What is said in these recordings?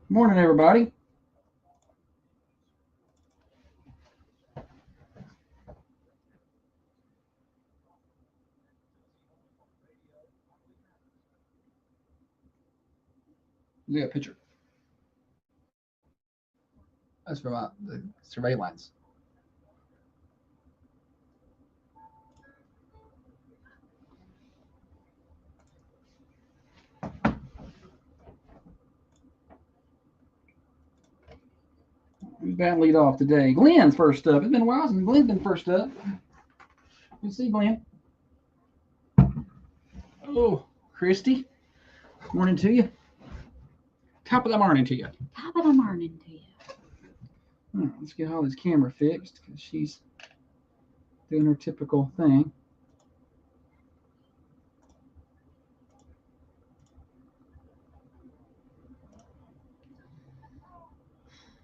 Morning, everybody. Look at that picture. That's from the surveillance. Who's batting lead off today? Glenn's first up. It's been a while since Glenn's been first up. You see, Glenn. Oh, Christy. Morning to you. Top of the morning to you. Top of the morning to you. All right, let's get all this camera fixed because she's doing her typical thing.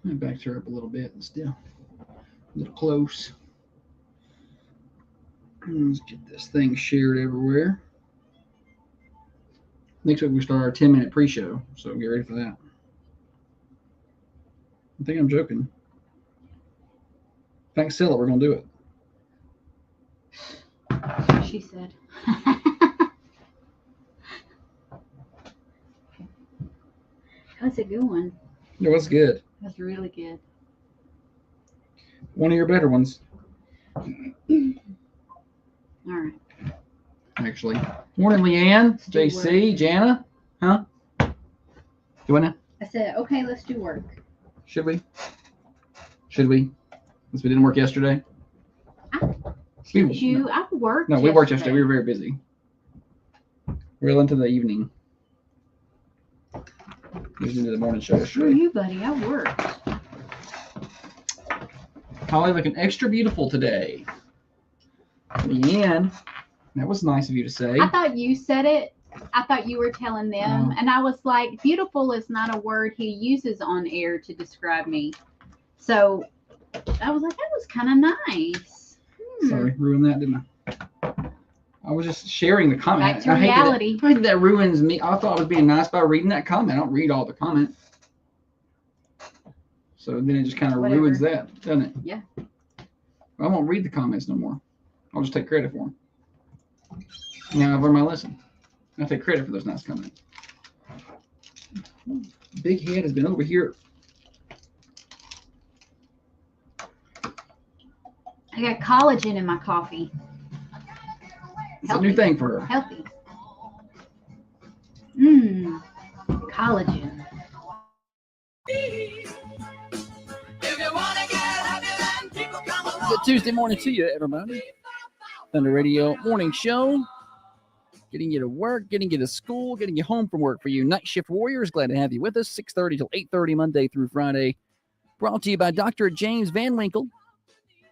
I backed her up a little bit and still a little close. Let's get this thing shared everywhere. Next week we start our 10-minute pre-show, so get ready for that. I think I'm joking. Thanks, Scylla, we're going to do it. She said. That's a good one. It was good. That's really good. One of your better ones. All right. Actually. Morning, Leanne, JC, Jana. Huh? You want to? I said, okay, let's do work. Should we? Should we? Since we didn't work yesterday? I worked. No, we worked yesterday. We were very busy. Well into the evening. We did the morning show yesterday. Screw you, buddy. I worked. Holly looking extra beautiful today. Leanne, that was nice of you to say. I thought you said it. I thought you were telling them. And I was like, beautiful is not a word he uses on air to describe me. So I was like, that was kind of nice. Sorry, ruined that, didn't I? I was just sharing the comment. Back to reality. I hate that ruins me. I thought I was being nice by reading that comment. I don't read all the comment. So then it just kind of ruins that, doesn't it? Yeah. I won't read the comments no more. I'll just take credit for them. Now I've learned my lesson. I take credit for those nice comments. Big head has been over here. I got collagen in my coffee. It's a new thing for her. Healthy. Collagen. Good Tuesday morning to you, everybody. Thunder Radio Morning Show. Getting you to work, getting you to school, getting you home from work for you. Night Shift Warriors, glad to have you with us. 6:30 till 8:30 Monday through Friday. Brought to you by Dr. James Van Winkle.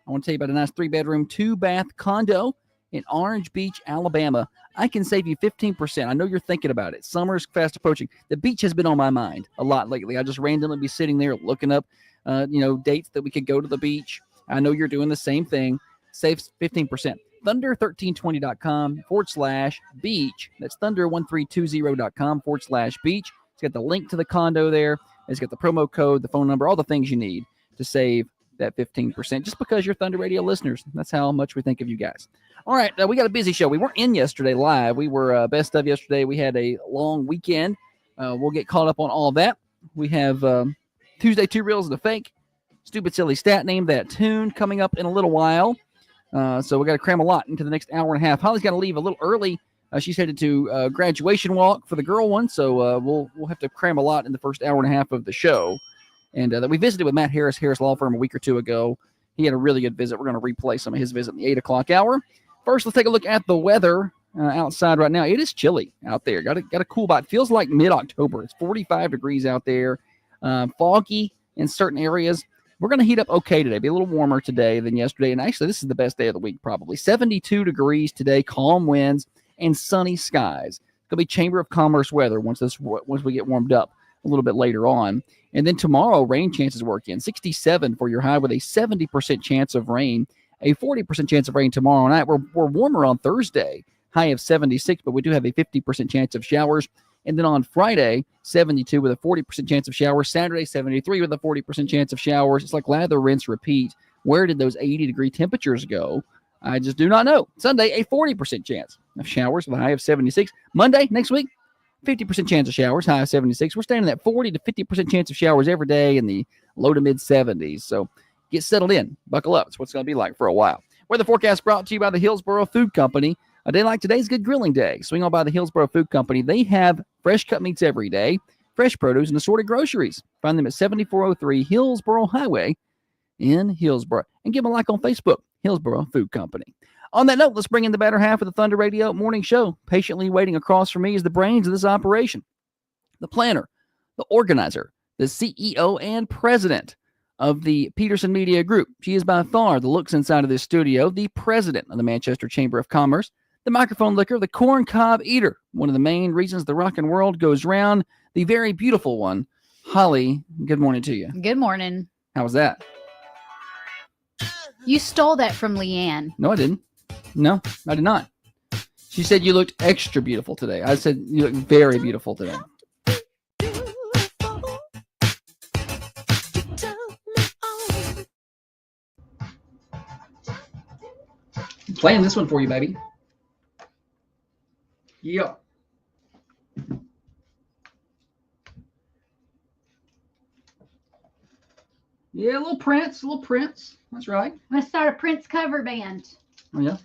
I want to tell you about a nice 3-bedroom, 2-bath condo in Orange Beach, Alabama. I can save you 15%. I know you're thinking about it. Summer's fast approaching. The beach has been on my mind a lot lately. I just randomly be sitting there looking up, dates that we could go to the beach. I know you're doing the same thing. Save 15%. Thunder1320.com/beach. That's thunder1320.com/beach. It's got the link to the condo there. It's got the promo code, the phone number, all the things you need to save that 15% just because you're Thunder Radio listeners. That's how much we think of you guys. All right, we got a busy show. We weren't in yesterday live. We were best of yesterday. We had a long weekend. We'll get caught up on all of that. We have Tuesday 2 Reels and a Fake, Stupid Silly Stat Name, That Tune coming up in a little while. So we got to cram a lot into the next hour and a half. Holly's got to leave a little early. She's headed to graduation walk for the girl one, so we'll have to cram a lot in the first hour and a half of the show. And that we visited with Matt Harris Law Firm, a week or two ago. He had a really good visit. We're going to replay some of his visit in the 8 o'clock hour. First, let's take a look at the weather outside right now. It is chilly out there. Got a cool bite. Feels like mid-October. It's 45 degrees out there. Foggy in certain areas. We're going to heat up okay today. Be a little warmer today than yesterday. And actually, this is the best day of the week probably. 72 degrees today, calm winds, and sunny skies. It's going to be Chamber of Commerce weather once we get warmed up a little bit later on. And then tomorrow, rain chances work in. 67 for your high with a 70% chance of rain. a 40% chance of rain tomorrow night. We're warmer on Thursday, high of 76, but we do have a 50% chance of showers. And then on Friday, 72 with a 40% chance of showers. Saturday, 73 with a 40% chance of showers. It's like lather, rinse, repeat. Where did those 80-degree temperatures go? I just do not know. Sunday, a 40% chance of showers with a high of 76. Monday, next week, 50% chance of showers, high of 76. We're standing at 40 to 50% chance of showers every day in the low to mid 70s. So get settled in. Buckle up. It's what it's going to be like for a while. Weather forecast brought to you by the Hillsboro Food Company. A day like today's good grilling day. Swing on by the Hillsboro Food Company. They have fresh cut meats every day, fresh produce, and assorted groceries. Find them at 7403 Hillsboro Highway in Hillsboro. And give them a like on Facebook, Hillsboro Food Company. On that note, let's bring in the better half of the Thunder Radio morning show. Patiently waiting across from me is the brains of this operation, the planner, the organizer, the CEO and president of the Peterson Media Group. She is by far the looks inside of this studio, the president of the Manchester Chamber of Commerce, the microphone licker, the corn cob eater, one of the main reasons the rockin' world goes round, the very beautiful one, Holly. Good morning to you. Good morning. How was that? You stole that from Leanne. No, I didn't. No, I did not. She said you looked extra beautiful today. I said you look very beautiful today. I'm playing this one for you, baby. Yep. Yeah, a little Prince, That's right. I'm going to start a Prince cover band. Oh, yeah?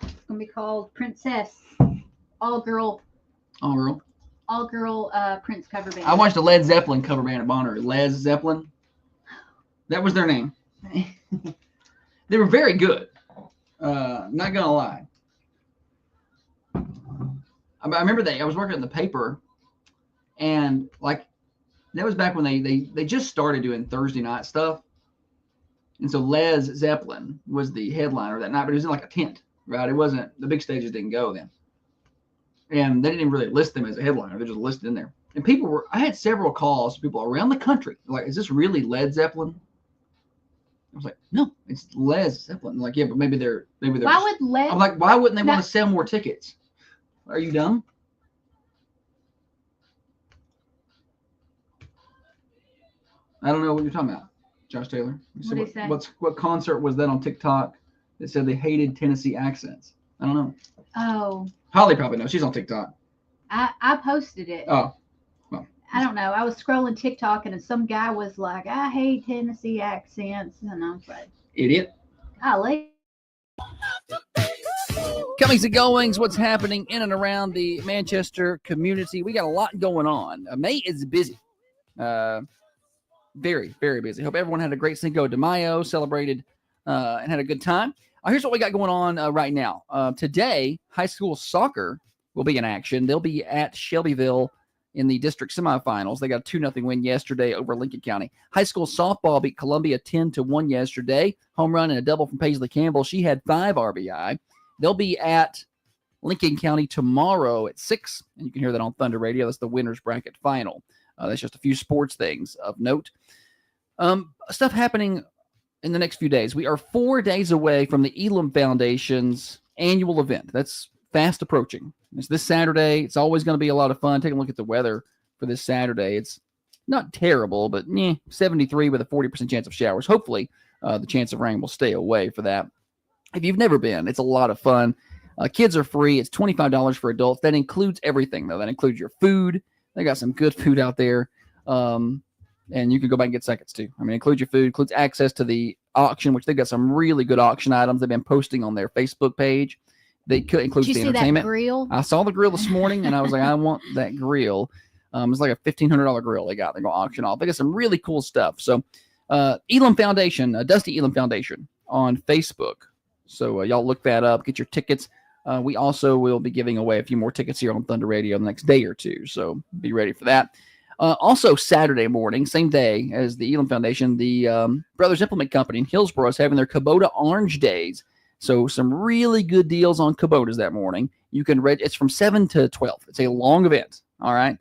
It's going to be called Princess. All girl Prince cover band. I watched a Led Zeppelin cover band at Bonner. Led Zeppelin. That was their name. They were very good. Not going to lie. I remember I was working in the paper, and like that was back when they just started doing Thursday night stuff. And so Les Zeppelin was the headliner that night, but it was in like a tent, right? It wasn't, the big stages didn't go then. And they didn't even really list them as a headliner. They're just listed in there. And I had several calls from people around the country. Like, is this really Led Zeppelin? I was like, no, it's Les Zeppelin. I'm like, yeah, but maybe they're. Why would Les? I'm like, why wouldn't they want to sell more tickets? Are you dumb? I don't know what you're talking about, Josh Taylor. What concert was that on TikTok that said they hated Tennessee accents? I don't know. Oh. Holly probably knows. She's on TikTok. I posted it. Oh. Well. I don't know. I was scrolling TikTok and some guy was like, I hate Tennessee accents. And I was like, idiot. Golly. Comings and goings, what's happening in and around the Manchester community. We got a lot going on. May is busy. Very, very busy. Hope everyone had a great Cinco de Mayo, celebrated and had a good time. Here's what we got going on right now. Today, high school soccer will be in action. They'll be at Shelbyville in the district semifinals. They got a 2-0 win yesterday over Lincoln County. High school softball beat Columbia 10-1 yesterday. Home run and a double from Paisley Campbell. She had 5 RBI. They'll be at Lincoln County tomorrow at 6, and you can hear that on Thunder Radio. That's the winner's bracket final. That's just a few sports things of note. Stuff happening in the next few days. We are 4 days away from the Elam Foundation's annual event. That's fast approaching. It's this Saturday. It's always going to be a lot of fun. Take a look at the weather for this Saturday. It's not terrible, but 73 with a 40% chance of showers. Hopefully, the chance of rain will stay away for that. If you've never been, it's a lot of fun. Kids are free. It's $25 for adults. That includes everything, though. That includes your food. They got some good food out there. And you can go back and get seconds, too. I mean, includes your food, includes access to the auction, which they've got some really good auction items they've been posting on their Facebook page. They could include the entertainment. That grill? I saw the grill this morning, and I was like, I want that grill. It's like a $1,500 grill they got. They're going to auction off. They got some really cool stuff. So, Elam Foundation, Dusty Elam Foundation on Facebook. So, y'all look that up. Get your tickets. We also will be giving away a few more tickets here on Thunder Radio the next day or two. So, be ready for that. Also, Saturday morning, same day as the Elam Foundation, the Brothers Implement Company in Hillsboro is having their Kubota Orange Days. So some really good deals on Kubotas that morning. You can it's from 7 to 12. It's a long event. All right.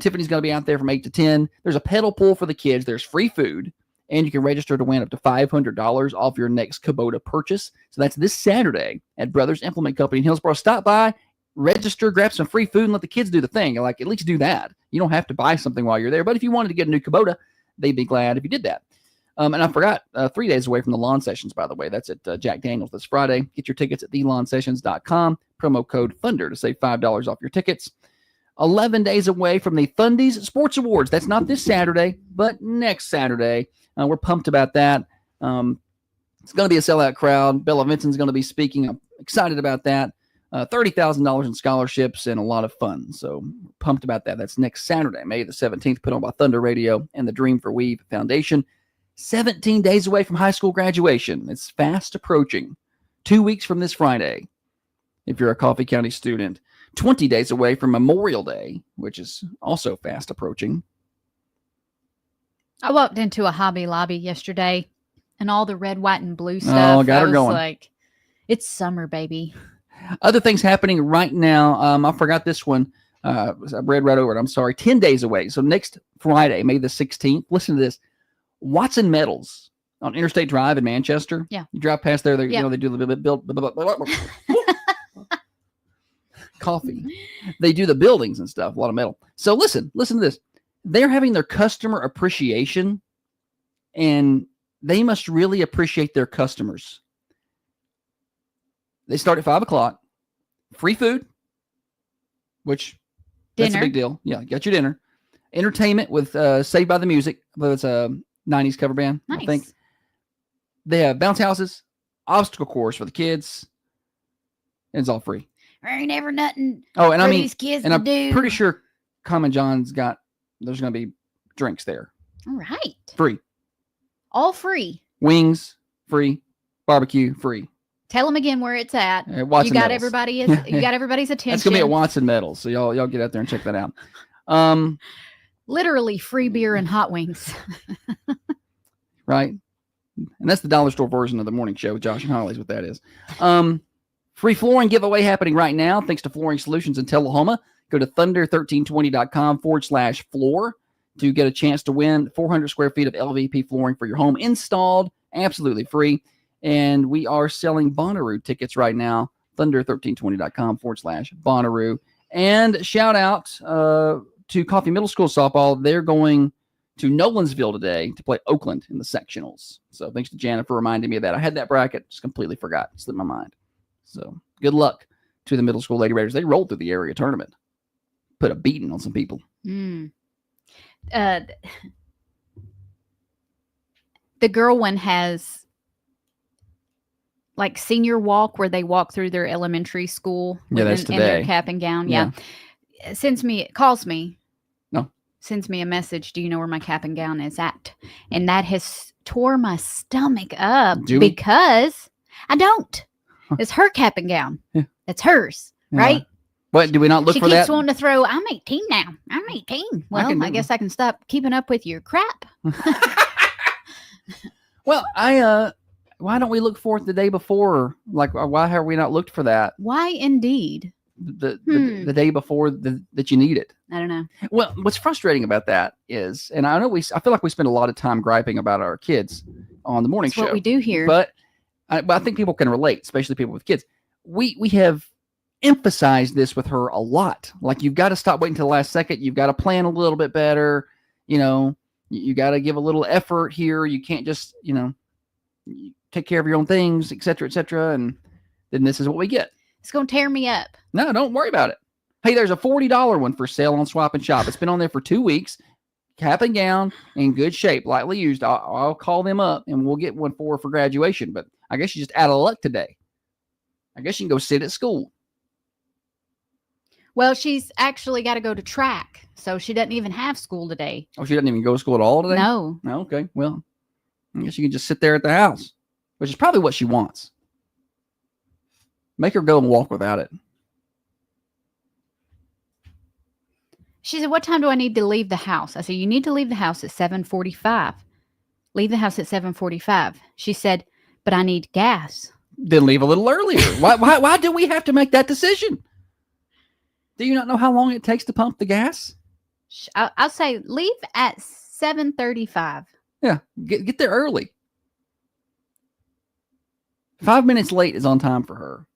Tiffany's going to be out there from 8 to 10. There's a pedal pool for the kids. There's free food. And you can register to win up to $500 off your next Kubota purchase. So that's this Saturday at Brothers Implement Company in Hillsboro. Stop by, register, grab some free food, and let the kids do the thing. Like, at least do that. You don't have to buy something while you're there. But if you wanted to get a new Kubota, they'd be glad if you did that. And I forgot, 3 days away from the lawn sessions, by the way. That's at Jack Daniels this Friday. Get your tickets at thelawnsessions.com. Promo code Thunder to save $5 off your tickets. 11 days away from the Thundies Sports Awards. That's not this Saturday, but next Saturday. We're pumped about that. It's going to be a sellout crowd. Bella Vinson's going to be speaking. I'm excited about that. $30,000 in scholarships and a lot of fun. So pumped about that. That's next Saturday, May the 17th, put on by Thunder Radio and the Dream for Weave Foundation. 17 days away from high school graduation. It's fast approaching. 2 weeks from this Friday, if you're a Coffee County student. 20 days away from Memorial Day, which is also fast approaching. I walked into a Hobby Lobby yesterday, and all the red, white, and blue stuff. Got her I was going. like, it's summer, baby. Other things happening right now. I forgot this one. I read right over it. I'm sorry. 10 days away. So next Friday, May the 16th. Listen to this. Watson Metals on Interstate Drive in Manchester. Yeah. You drive past there. They, Yeah. they do the build coffee. They do the buildings and stuff. A lot of metal. So listen to this. They're having their customer appreciation, and they must really appreciate their customers. They start at 5:00. Free food, which that's a Dinner. big deal. Yeah, got your dinner. Entertainment with Saved by the Music. But it's a 90s cover band, Nice. I think. They have bounce houses, obstacle course for the kids. And it's all free. There ain't ever nothing Oh, and for I mean, these kids and to I'm do. pretty sure Common John's there's going to be drinks there. All right. Free. All free. Wings, free. Barbecue, free. Tell them again where it's at. Watson You got Metals. you got everybody's attention. That's going to be at Watson Metals. So y'all get out there and check that out. Literally free beer and hot wings. Right. And that's the dollar store version of the morning show with Josh and Holly's what that is. Free flooring giveaway happening right now. Thanks to Flooring Solutions in Tullahoma. Go to thunder1320.com/floor to get a chance to win 400 square feet of LVP flooring for your home installed. Absolutely free. And we are selling Bonnaroo tickets right now. Thunder1320.com/Bonnaroo. And shout out to Coffee Middle School softball. They're going to Nolensville today to play Oakland in the sectionals. So thanks to Janet for reminding me of that. I had that bracket, just completely forgot. It slipped my mind. So good luck to the Middle School Lady Raiders. They rolled through the area tournament. Put a beating on some people. The girl one has like senior walk where they walk through their elementary school Yeah, that's in their today. cap and gown. Yeah. Calls me. No. Sends me a message. Do you know where my cap and gown is at? And that has tore my stomach up Do we? because I don't. It's her cap and gown. Yeah. It's hers, Yeah. right? What, do we not look She for keeps that? wanting to throw, I'm 18 now. I'm 18. Well, can I do guess I can stop keeping up with your crap. Well, why don't we look for it the day before? Like, why have we not looked for that Why indeed? the day before that you need it? I don't know. Well, what's frustrating about that is, and I know I feel like we spend a lot of time griping about our kids on the morning That's show. what we do here. But I think people can relate, especially people with kids. We have emphasized this with her a lot. Like, you've got to stop waiting till the last second. You've got to plan a little bit better. You know, you got to give a little effort here. You can't just, take care of your own things, et cetera, and then this is what we get. It's going to tear me up. No, don't worry about it. Hey, there's a $40 one for sale on Swap and Shop. It's been on there for 2 weeks. Cap and gown in good shape, lightly used. I'll call them up and we'll get one for graduation. But I guess you're just out of luck today. I guess you can go sit at school. Well, she's actually got to go to track. So she doesn't even have school today. Oh, she doesn't even go to school at all today? No. Oh, okay. Well, I guess you can just sit there at the house, which is probably what she wants. Make her go and walk without it. She said, what time do I need to leave the house? I said, you need to leave the house at 7:45. Leave the house at 7:45. She said, but I need gas. Then leave a little earlier. Why do we have to make that decision? Do you not know how long it takes to pump the gas? I'll say leave at 7:35. Yeah, get there early. 5 minutes late is on time for her.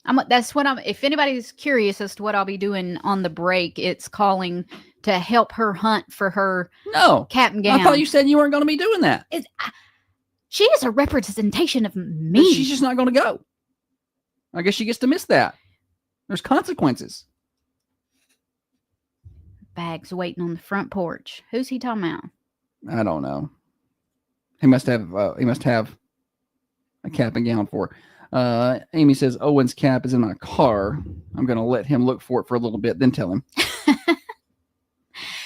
If anybody's curious as to what I'll be doing on the break, it's calling to help her hunt for her No. cap and gown. I thought you said you weren't going to be doing that. She is a representation of But me. she's just not going to go. I guess she gets to miss that. There's consequences. Bags waiting on the front porch. Who's he talking about? I don't know. He must have a cap and gown for her. Amy says Owen's cap is in my car. I'm going to let him look for it for a little bit, then tell him.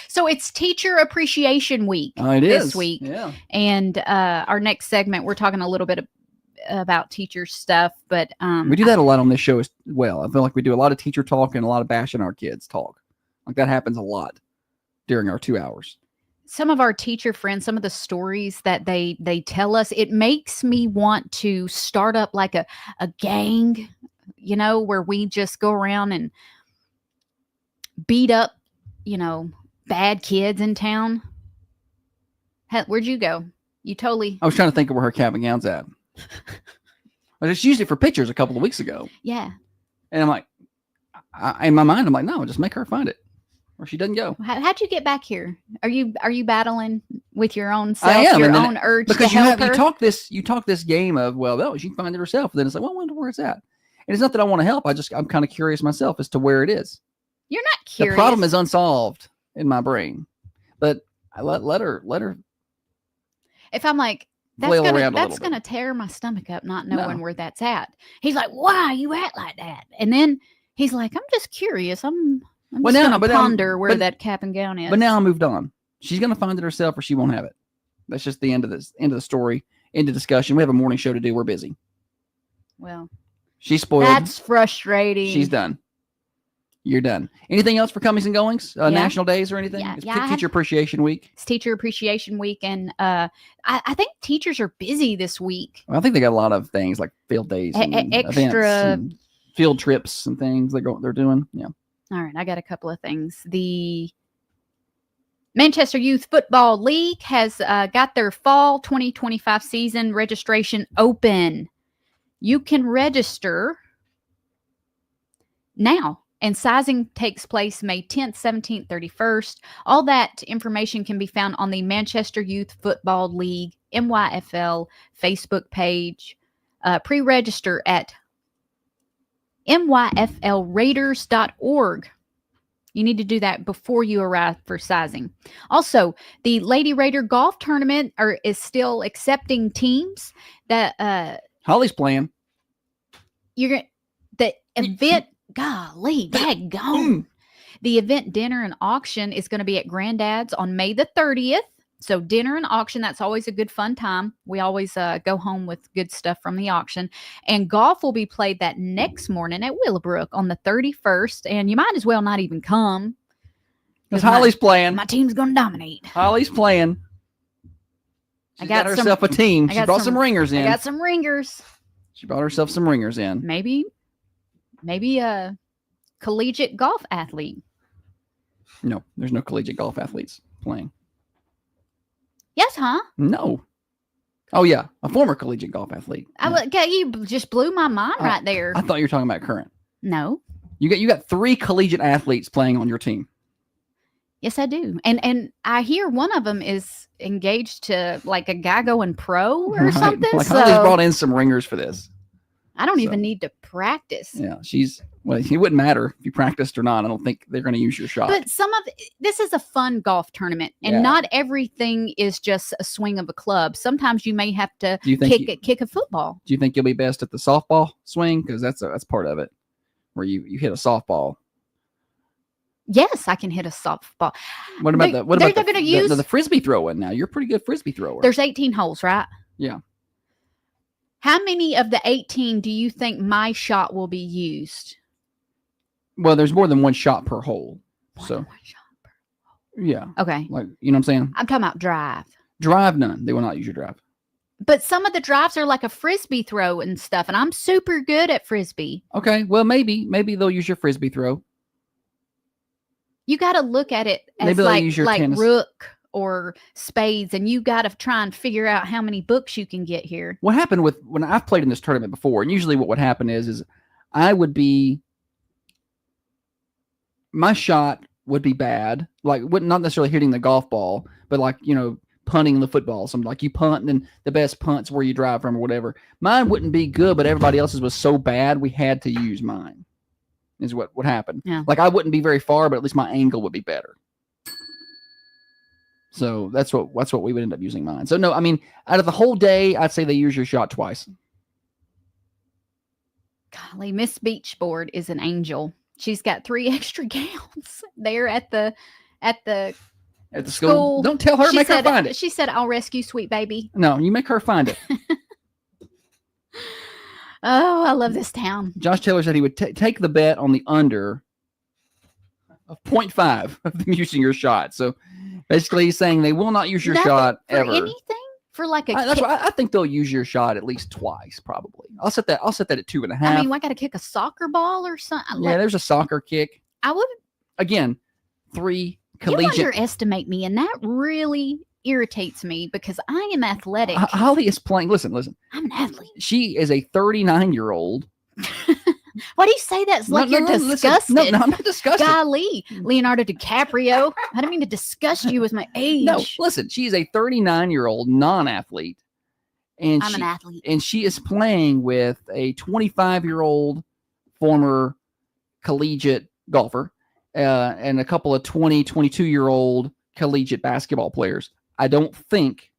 So it's Teacher Appreciation Week this week. Yeah. And our next segment, we're talking a little bit about teacher stuff, but we do that a lot on this show as well. I feel like we do a lot of teacher talk and a lot of bashing our kids talk. Like that happens a lot during our 2 hours. Some of our teacher friends, some of the stories that they tell us, it makes me want to start up like a gang, where we just go around and beat up, bad kids in town. Where'd you go? You totally. I was trying to think of where her cap and gown's at. I just used it for pictures a couple of weeks ago. Yeah. And I'm like, in my mind, I'm like, no, just make her find it, or she doesn't go. How'd you get back here? Are you battling with your own self, I am, your own urge because to help her? you talk this game of, well, no, she can find it herself. And then it's like, well, I wonder where it's at. And it's not that I want to help. I'm kind of curious myself as to where it is. You're not curious. The problem is unsolved in my brain, but I let her. If I'm like, that's gonna tear my stomach up, not knowing where that's at. He's like, why you act like that? And then he's like, I'm just curious. I'm just gonna ponder where that cap and gown is. But now I moved on. She's gonna find it herself, or she won't have it. That's just the end of the story. End of discussion. We have a morning show to do. We're busy. Well, she's spoiled. That's frustrating. She's done. You're done. Anything else for comings and goings? National days or anything? Yeah, it's Teacher Appreciation Week. It's Teacher Appreciation Week, and I think teachers are busy this week. Well, I think they got a lot of things like field days, and extra events and field trips and things they're doing. Yeah. All right, I got a couple of things. The Manchester Youth Football League has got their fall 2025 season registration open. You can register now. And sizing takes place May 10th, 17th, 31st. All that information can be found on the Manchester Youth Football League MYFL Facebook page. Pre-register at myflraiders.org. You need to do that before you arrive for sizing. Also, the Lady Raider Golf Tournament is still accepting teams. That Holly's playing. The event. Golly, daggone. The event dinner and auction is going to be at Granddad's on May the 30th. So dinner and auction, that's always a good fun time. We always go home with good stuff from the auction. And golf will be played that next morning at Willowbrook on the 31st. And you might as well not even come. Because Holly's playing. My team's going to dominate. Holly's playing. She got herself a team. She brought some ringers in. I got some ringers. She brought herself some ringers in. Maybe a collegiate golf athlete. No, there's no collegiate golf athletes playing. Yes, huh? No. Oh, yeah. A former collegiate golf athlete. You just blew my mind right there. I thought you were talking about current. No. You got 3 collegiate athletes playing on your team. Yes, I do. And I hear one of them is engaged to like a guy going pro or something. Like Holly's brought in some ringers for this. I don't even need to practice. Yeah, it wouldn't matter if you practiced or not. I don't think they're going to use your shot. But this is a fun golf tournament, and not everything is just a swing of a club. Sometimes you may have to kick a football. Do you think you'll be best at the softball swing? Because that's part of it, where you hit a softball. Yes, I can hit a softball. What about the frisbee throwing? Now you're a pretty good frisbee thrower. There's 18 holes, right? Yeah. How many of the 18 do you think my shot will be used? Well, there's more than one shot per hole. One shot per hole. Yeah. Okay. Like, you know what I'm saying? I'm talking about drive. Drive, none. They will not use your drive. But some of the drives are like a frisbee throw and stuff, and I'm super good at frisbee. Okay. Well, maybe they'll use your frisbee throw. You got to look at it as maybe they'll use your like tennis. rook or spades, and you got to try and figure out how many books you can get here. What happened with when I've played in this tournament before, and usually what would happen is I would be, my shot would be bad, like not necessarily hitting the golf ball, but like, punting the football. Something like you punt, and then the best punt's where you drive from or whatever. Mine wouldn't be good, but everybody else's was so bad we had to use mine. Is what would happen. Yeah. Like I wouldn't be very far, but at least my angle would be better. So that's what we would end up using mine. So no, I mean, out of the whole day, I'd say they use your shot twice. Golly, Miss Beachboard is an angel. She's got 3 extra gowns there at the school. Don't tell her, make her find it. She said, "I'll rescue sweet baby." No, you make her find it. Oh, I love this town. Josh Taylor said he would take the bet on the under of 0.5 of them using your shot. So basically he's saying they will not use your shot for ever. anything? For like a that's why I think they'll use your shot at least twice, probably. I'll set that at 2.5. I mean, I got to kick a soccer ball or something. Yeah, there's a soccer kick. I would. Again, 3 collegiate. You underestimate me, and that really irritates me because I am athletic. Holly is playing. Listen. I'm an athlete. She is a 39-year-old. Why do you say that? It's like you're disgusted. No, I'm not disgusted. Golly, Leonardo DiCaprio. I didn't mean to disgust you with my age. No, listen, she is a 39-year-old non-athlete. And I'm an athlete. And she is playing with a 25-year-old former collegiate golfer and a couple of 22-year-old collegiate basketball players. I don't think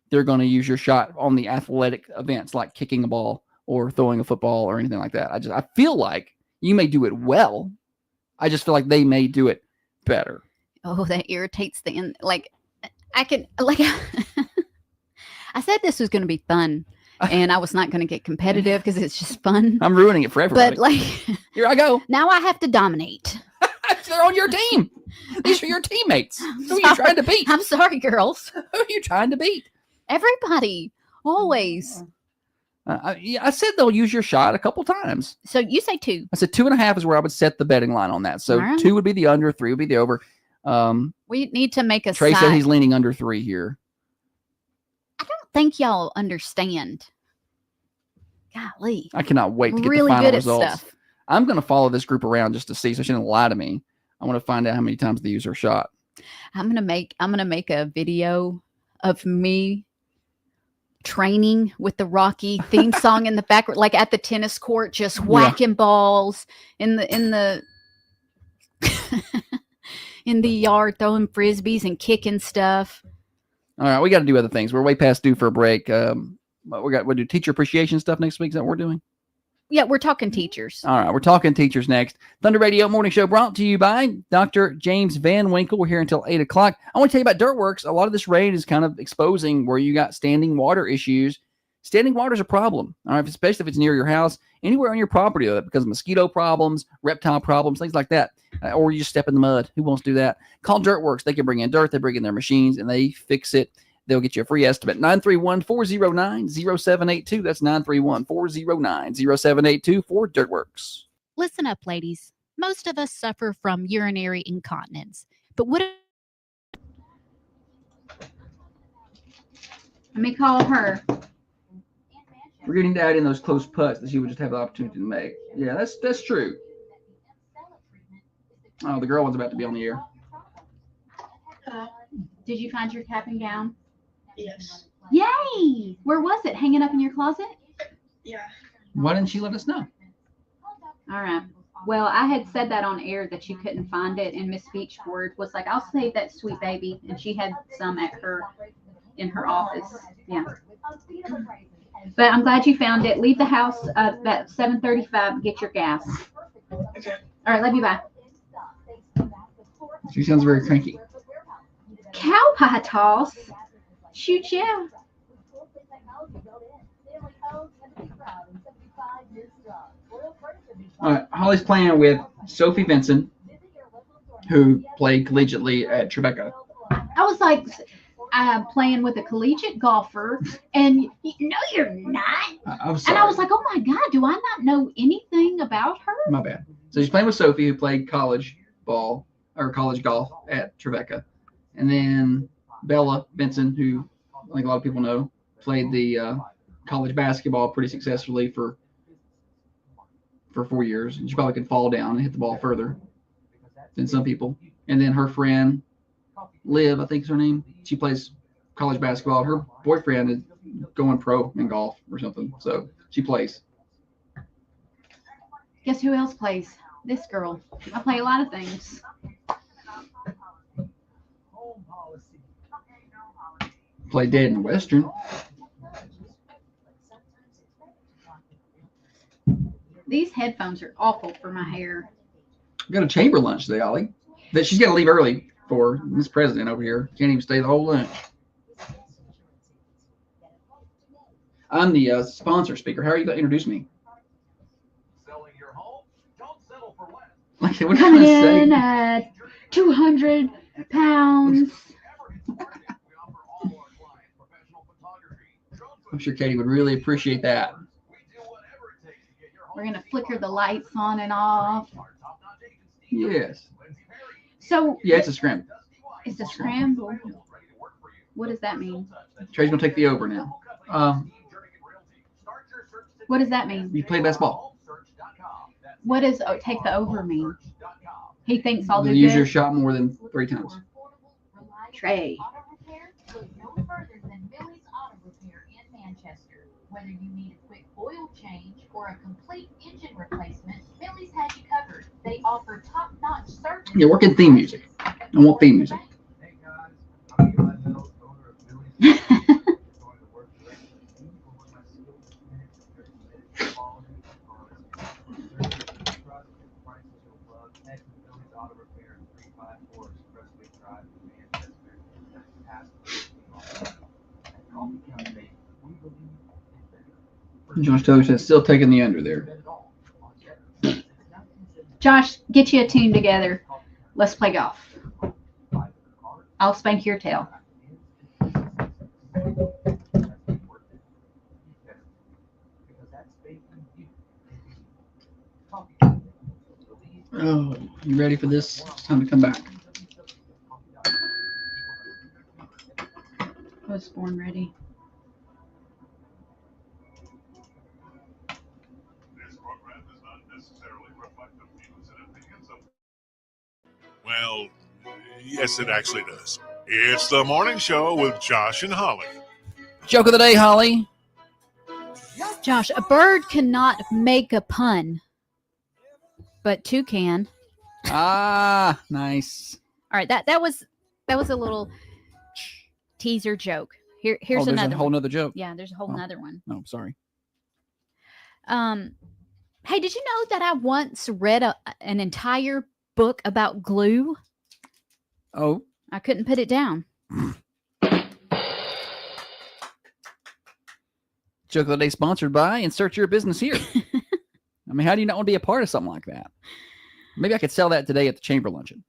they're going to use your shot on the athletic events like kicking a ball or throwing a football or anything like that. I feel like you may do it well. I just feel like they may do it better. Oh, that irritates the end. Like I said this was going to be fun, and I was not going to get competitive because it's just fun. I'm ruining it for everybody. But here I go. Now I have to dominate. They're on your team. These are your teammates. Who are you trying to beat? I'm sorry, girls. Who are you trying to beat? Everybody. Always. I said they'll use your shot a couple times. So you say 2. I said 2.5 is where I would set the betting line on that. So right. 2 would be the under, 3 would be the over. We need to make a Trey said he's leaning under 3 here. I don't think y'all understand. Golly. I cannot wait to get really the final good results. At stuff. I'm going to follow this group around just to see, so she doesn't lie to me. I want to find out how many times they use her shot. I'm gonna make a video of me training with the Rocky theme song in the background, like at the tennis court, just whacking balls in the in the yard, throwing frisbees and kicking stuff. All right, we got to do other things. We're way past due for a break. We'll do teacher appreciation stuff next week. Is that what we're doing? Yeah, we're talking teachers. All right, we're talking teachers next. Thunder Radio Morning Show brought to you by Dr. James Van Winkle. We're here until 8 o'clock. I want to tell you about Dirtworks. A lot of this rain is kind of exposing where you got standing water issues. Standing water is a problem, all right, especially if it's near your house, anywhere on your property, because of mosquito problems, reptile problems, things like that. Or you just step in the mud. Who wants to do that? Call Dirtworks. They can bring in dirt. They bring in their machines, and they fix it. They'll get you a free estimate. 931-409-0782. That's 931-409-0782 for Dirtworks. Listen up, ladies. Most of us suffer from urinary incontinence. But what Let me call her. We're getting to add in those close putts that you would just have the opportunity to make. Yeah, that's true. Oh, the girl was about to be on the air. Did you find your cap and gown? Yes. Yay! Where was it? Hanging up in your closet? Yeah. Why didn't she let us know? All right. Well, I had said that on air that you couldn't find it, and Miss Beachboard was like, "I'll save that sweet baby," and she had some in her office. Yeah. But I'm glad you found it. Leave the house at 7:35. Get your gas. Okay. All right. Love you. Bye. She sounds very cranky. Cow pie toss. Shoot, yeah. All right, Holly's playing with Sophie Vincent, who played collegiately at Tribeca. I was like, playing with a collegiate golfer, and no, you're not. I'm sorry. And I was like, oh my God, do I not know anything about her? My bad. So she's playing with Sophie, who played college ball or college golf at Tribeca. And then Bella Benson, who I think a lot of people know, played the college basketball pretty successfully for 4 years. And she probably could fall down and hit the ball further than some people. And then her friend, Liv, I think is her name, she plays college basketball. Her boyfriend is going pro in golf or something. So she plays. Guess who else plays? This girl. I play a lot of things. Played Dead in the Western. These headphones are awful for my hair. We got a chamber lunch today, Ollie. That she's got to leave early for Miss President over here. Can't even stay the whole lunch. I'm the sponsor speaker. How are you going to introduce me? Selling your home? Don't settle for less. Like, what are you Coming going to say? in at 200 pounds. I'm sure Katie would really appreciate that. We're going to flicker the lights on and off. Yes. So, Yeah, it's a scramble. it's a scramble. What does that mean? Trey's going to take the over now. What does that mean? You play best ball. What does take the over mean? He thinks I'll do Use your good. shot more than 3 times. Trey. Look no further than Millie's Auto Repair in Manchester. Whether you need a quick oil change or a complete engine replacement, Millie's has you covered. They offer top-notch service. Yeah, work in theme music. I want theme music. Hey guys, I'm Eli Meadows, owner of Billy's. Going to work directly with you for my skills and quality prices you'll love. Head to Billy's Auto Repair 354 Expressway Drive in Manchester. That's past the Coffee County Bakery. We believe in better. Josh Taylor says still taking the under there. Josh, get you a tune together. Let's play golf. I'll spank your tail. Oh, you ready for this? It's time to come back. I was born ready. This program does not necessarily reflect the views and opinions of. Well, yes, it actually does. It's the morning show with Josh and Holly. Joke of the day, Holly. Josh, a bird cannot make a pun, but 2 can. Ah, nice. All right, that was a little teaser joke. Here's there's another a whole one. nother joke. Yeah, there's a whole Oh. nother one. Oh, sorry. Hey, did you know that I once read an entire book about glue? Oh, I couldn't put it down. joke of the day sponsored by Insert Your Business Here. I mean, how do you not want to be a part of something like that? Maybe I could sell that today at the chamber luncheon.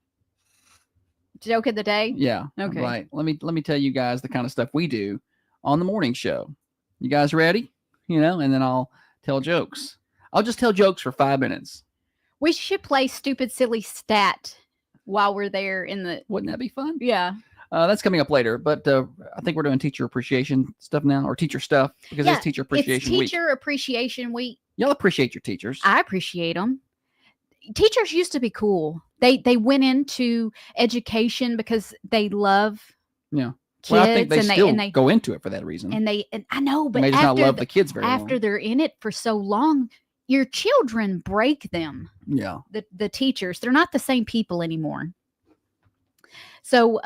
Joke of the day. Yeah. Okay. Right. Let me tell you guys the kind of stuff we do on the morning show. You guys ready? And then I'll tell jokes. I'll just tell jokes for 5 minutes. We should play stupid, silly stat while we're there in the. Wouldn't that be fun? Yeah. That's coming up later, but I think we're doing teacher appreciation stuff now, or teacher stuff, because Yeah, it's Teacher Appreciation Week. Teacher Appreciation Week. Y'all appreciate your teachers. I appreciate them. Teachers used to be cool. They went into education because they love Yeah. kids, Well, I think they and still they go into it for that reason. and I know, They but may just not after love the kids very after long. they're in it for so long, your children break them. Yeah. The teachers, they're not the same people anymore. So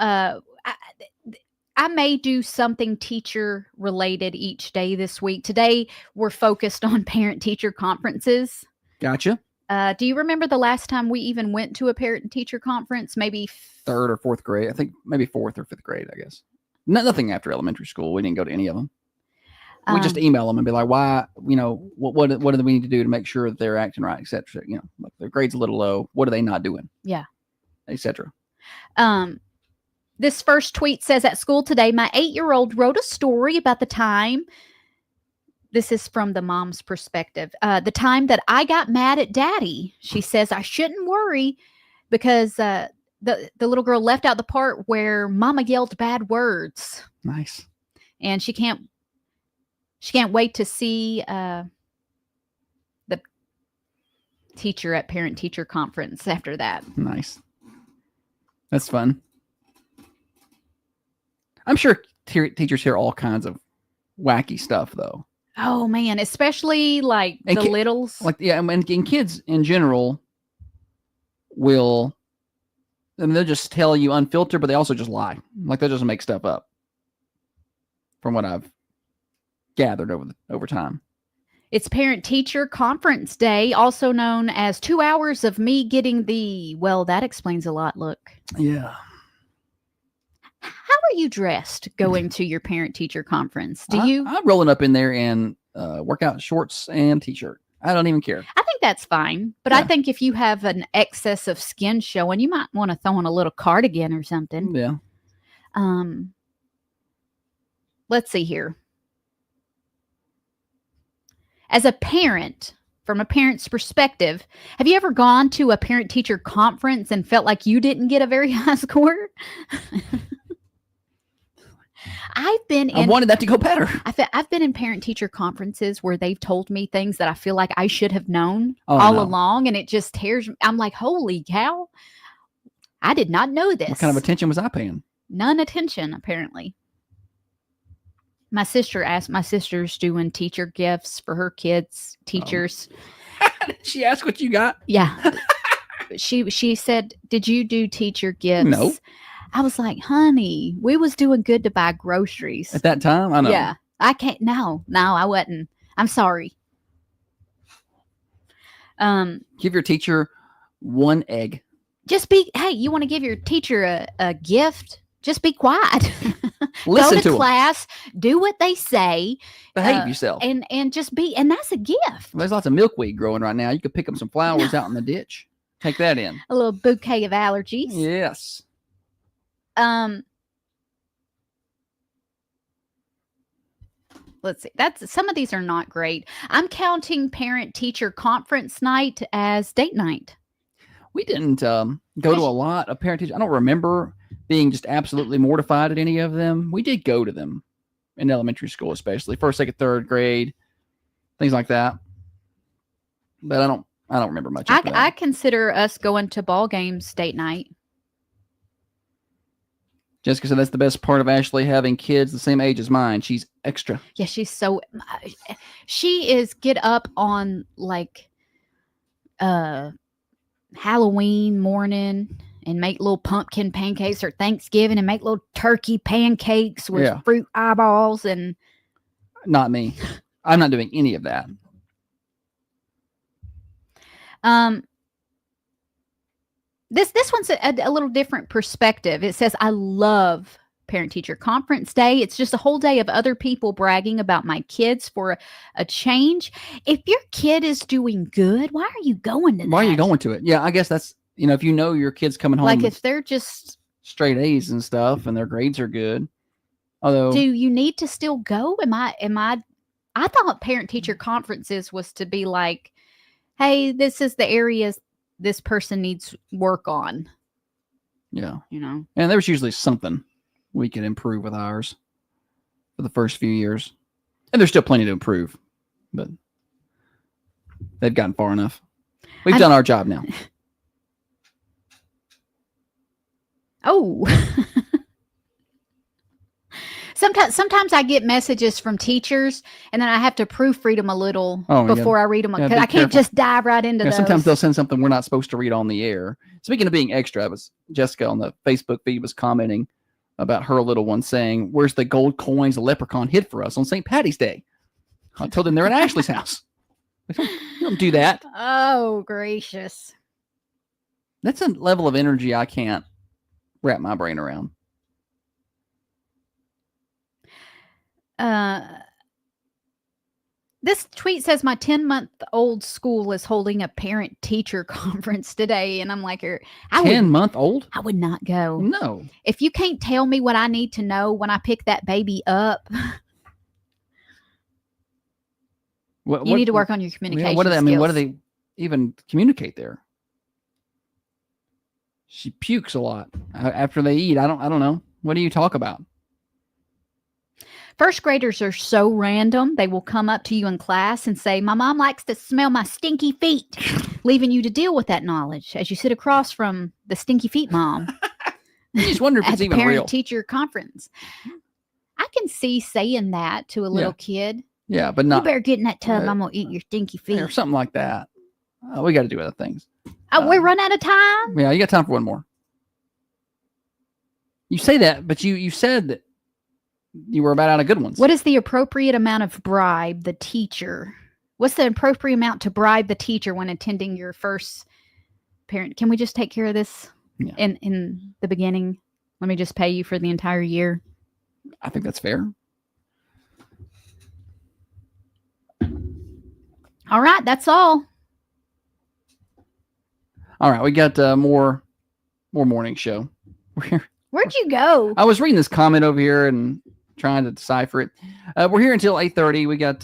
I may do something teacher related each day this week. Today we're focused on parent teacher conferences. Gotcha. Do you remember the last time we even went to a parent teacher conference? Maybe 3rd or 4th grade. I think maybe 4th or 5th grade, I guess. Nothing after elementary school. We didn't go to any of them. We just email them and be like, why, what do we need to do to make sure that they're acting right, et cetera. Like their grade's a little low. What are they not doing? Yeah. Et cetera. This first tweet says, at school today, my 8-year-old wrote a story about the time. This is from the mom's perspective. The time that I got mad at daddy. She says, I shouldn't worry because the little girl left out the part where Mama yelled bad words, Nice. and she can't wait to see the teacher at parent teacher conference after that. Nice. That's fun. I'm sure teachers hear all kinds of wacky stuff, though. Oh man, especially like And the littles. Like, yeah, and kids in general will, and they'll just tell you unfiltered, but they also just lie. Like, they'll just make stuff up. From what I've gathered over time. It's parent teacher conference day, also known as 2 hours of me getting the, well, that explains a lot. Look. Yeah. How are you dressed going to your parent teacher conference? I'm rolling up in there in workout shorts and t-shirt. I don't even care. I think that's fine. But Yeah. I think if you have an excess of skin showing, you might want to throw on a little cardigan or something. Yeah. Let's see here. As a parent, from a parent's perspective, have you ever gone to a parent teacher conference and felt like you didn't get a very high score? I wanted that to go better. I've been in parent teacher conferences where they've told me things that I feel like I should have known Oh, all no. along, and it just tears me. I'm like, holy cow. I did not know this. What kind of attention was I paying? None attention, apparently. My sister's doing teacher gifts for her kids, teachers. Did she ask what you got? Yeah. She said, did you do teacher gifts? No. I was like, honey, we was doing good to buy groceries. At that time? I know. Yeah. I can't. No, I wasn't. I'm sorry. Give your teacher one egg. Just hey, you want to give your teacher a gift? Just be quiet. Listen Go to to 'em. class, do what they say. Behave yourself. And just be, and that's a gift. There's lots of milkweed growing right now. You could pick up some flowers out in the ditch. Take that in. A little bouquet of allergies. Yes. Let's see. Some of these are not great. I'm counting parent teacher conference night as date night. We didn't go to a lot of parent teacher. I don't remember being just absolutely mortified at any of them. We did go to them in elementary school, especially first, second, third grade, things like that. But I don't remember much. After that. I consider us going to ball games date night. Jessica said that's the best part of Ashley having kids the same age as mine. She's extra. Yeah, she is get up on like Halloween morning and make little pumpkin pancakes, or Thanksgiving and make little turkey pancakes with fruit eyeballs. And not me. I'm not doing any of that. This one's a little different perspective. It says, I love parent teacher conference day. It's just a whole day of other people bragging about my kids for a change. If your kid is doing good, why are you going to that? Why are you going to it? Yeah, I guess that's, if you know your kid's coming home. Like if they're just straight A's and stuff and their grades are good. Although, do you need to still go? I thought parent teacher conferences was to be like, hey, this is the areas this person needs work on. Yeah. And there was usually something we could improve with ours for the first few years. And there's still plenty to improve, but they've gotten far enough. We've done our job now. Oh. Sometimes I get messages from teachers, and then I have to proofread them a little before I read them, because I can't just dive right into those. Sometimes they'll send something we're not supposed to read on the air. Speaking of being extra, Jessica on the Facebook feed was commenting about her little one saying, where's the gold coins the leprechaun hid for us on St. Patty's Day? I told them they're at Ashley's house. You don't do that. Oh, gracious. That's a level of energy I can't wrap my brain around. This tweet says my 10-month-old school is holding a parent-teacher conference today, and I'm like, 10-month-old? I would not go. No. If you can't tell me what I need to know when I pick that baby up, you need to work on your communication skills. What do they even communicate there? She pukes a lot after they eat. I don't know. What do you talk about? First graders are so random. They will come up to you in class and say, "My mom likes to smell my stinky feet," leaving you to deal with that knowledge as you sit across from the stinky feet mom. You just wonder if at it's the even real. parent-teacher conference. I can see saying that to a little kid. Yeah, but You not better get in that tub. I'm going to eat your stinky feet. or something like that. We got to do other things. We run out of time. Yeah, you got time for one more. You say that, but you said that you were about out of good ones. What is the appropriate amount of bribe the teacher? What's the appropriate amount to bribe the teacher when attending your first parent? Can we just take care of this in the beginning? Let me just pay you for the entire year. I think that's fair. All right, that's all. All right, we got more morning show. Where'd you go? I was reading this comment over here and trying to decipher it. We're here until 8:30. We got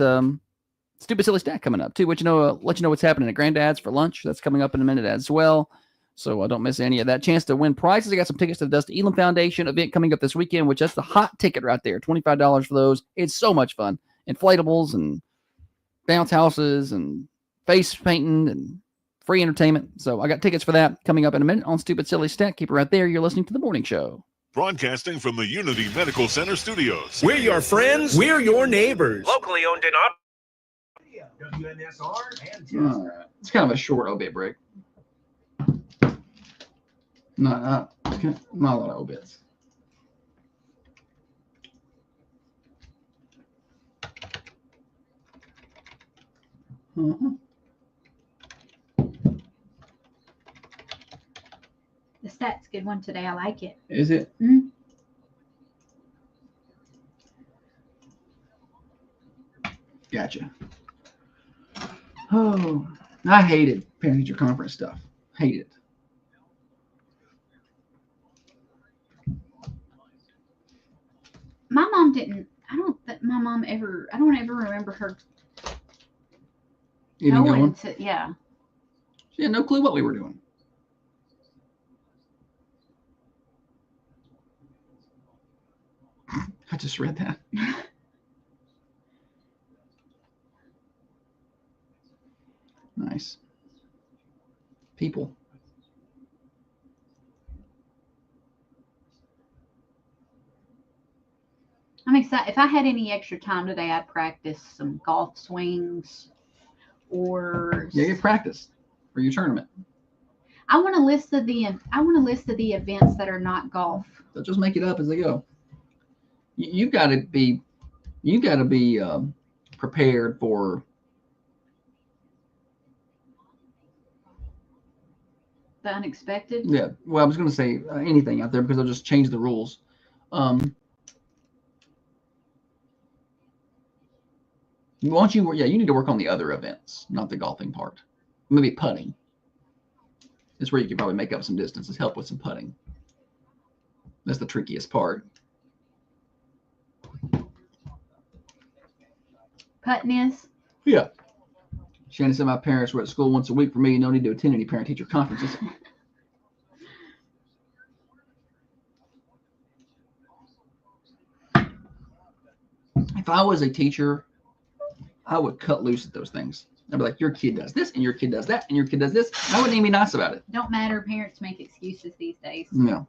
Stupid Silly Stack coming up too. Let you know what's happening at Granddad's for lunch. That's coming up in a minute as well. So don't miss any of that. Chance to win prizes. I got some tickets to the Dusty Elam Foundation event coming up this weekend, which that's the hot ticket right there. $25 for those. It's so much fun. Inflatables and bounce houses and face painting and free entertainment. So I got tickets for that coming up in a minute on Stupid Silly Stack. Keep it right there. You're listening to The Morning Show. Broadcasting from the Unity Medical Center studios. We're your friends. We're your neighbors. Locally owned and WNSR and All right. It's kind of a short obit break. Not a lot of obits. The stat's a good one today. I like it. Is it? Mm-hmm. Gotcha. Oh, I hated parent-teacher conference stuff. Hate it. My mom didn't. I don't ever remember her Even going going? to. Yeah. She had no clue what we were doing. I just read that. Nice. People. I'm excited. If I had any extra time today, I'd practice some golf swings or. Yeah, get practice for your tournament. I want a list of the events that are not golf. So just make it up as they go. You got to be prepared for The unexpected. Yeah. Well, I was going to say anything out there because they'll just change the rules. You need to work on the other events, not the golfing part. Maybe putting. It's where you can probably make up some distances, help with some putting. That's the trickiest part. Putting is. Yeah. Shannon said my parents were at school once a week for me. No need to attend any parent-teacher conferences. If I was a teacher, I would cut loose at those things. I'd be like, your kid does this, and your kid does that, and your kid does this. I wouldn't even be nice about it. Don't matter. Parents make excuses these days. No.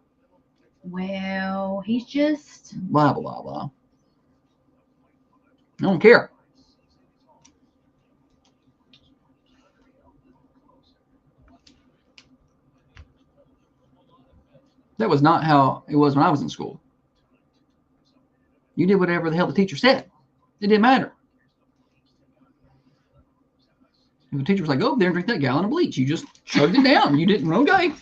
Well, he's just. Blah, blah, blah. I don't care. That was not how it was when I was in school. You did whatever the hell the teacher said. It didn't matter. If the teacher was like, go over there and drink that gallon of bleach, you just chugged it down. You didn't, okay.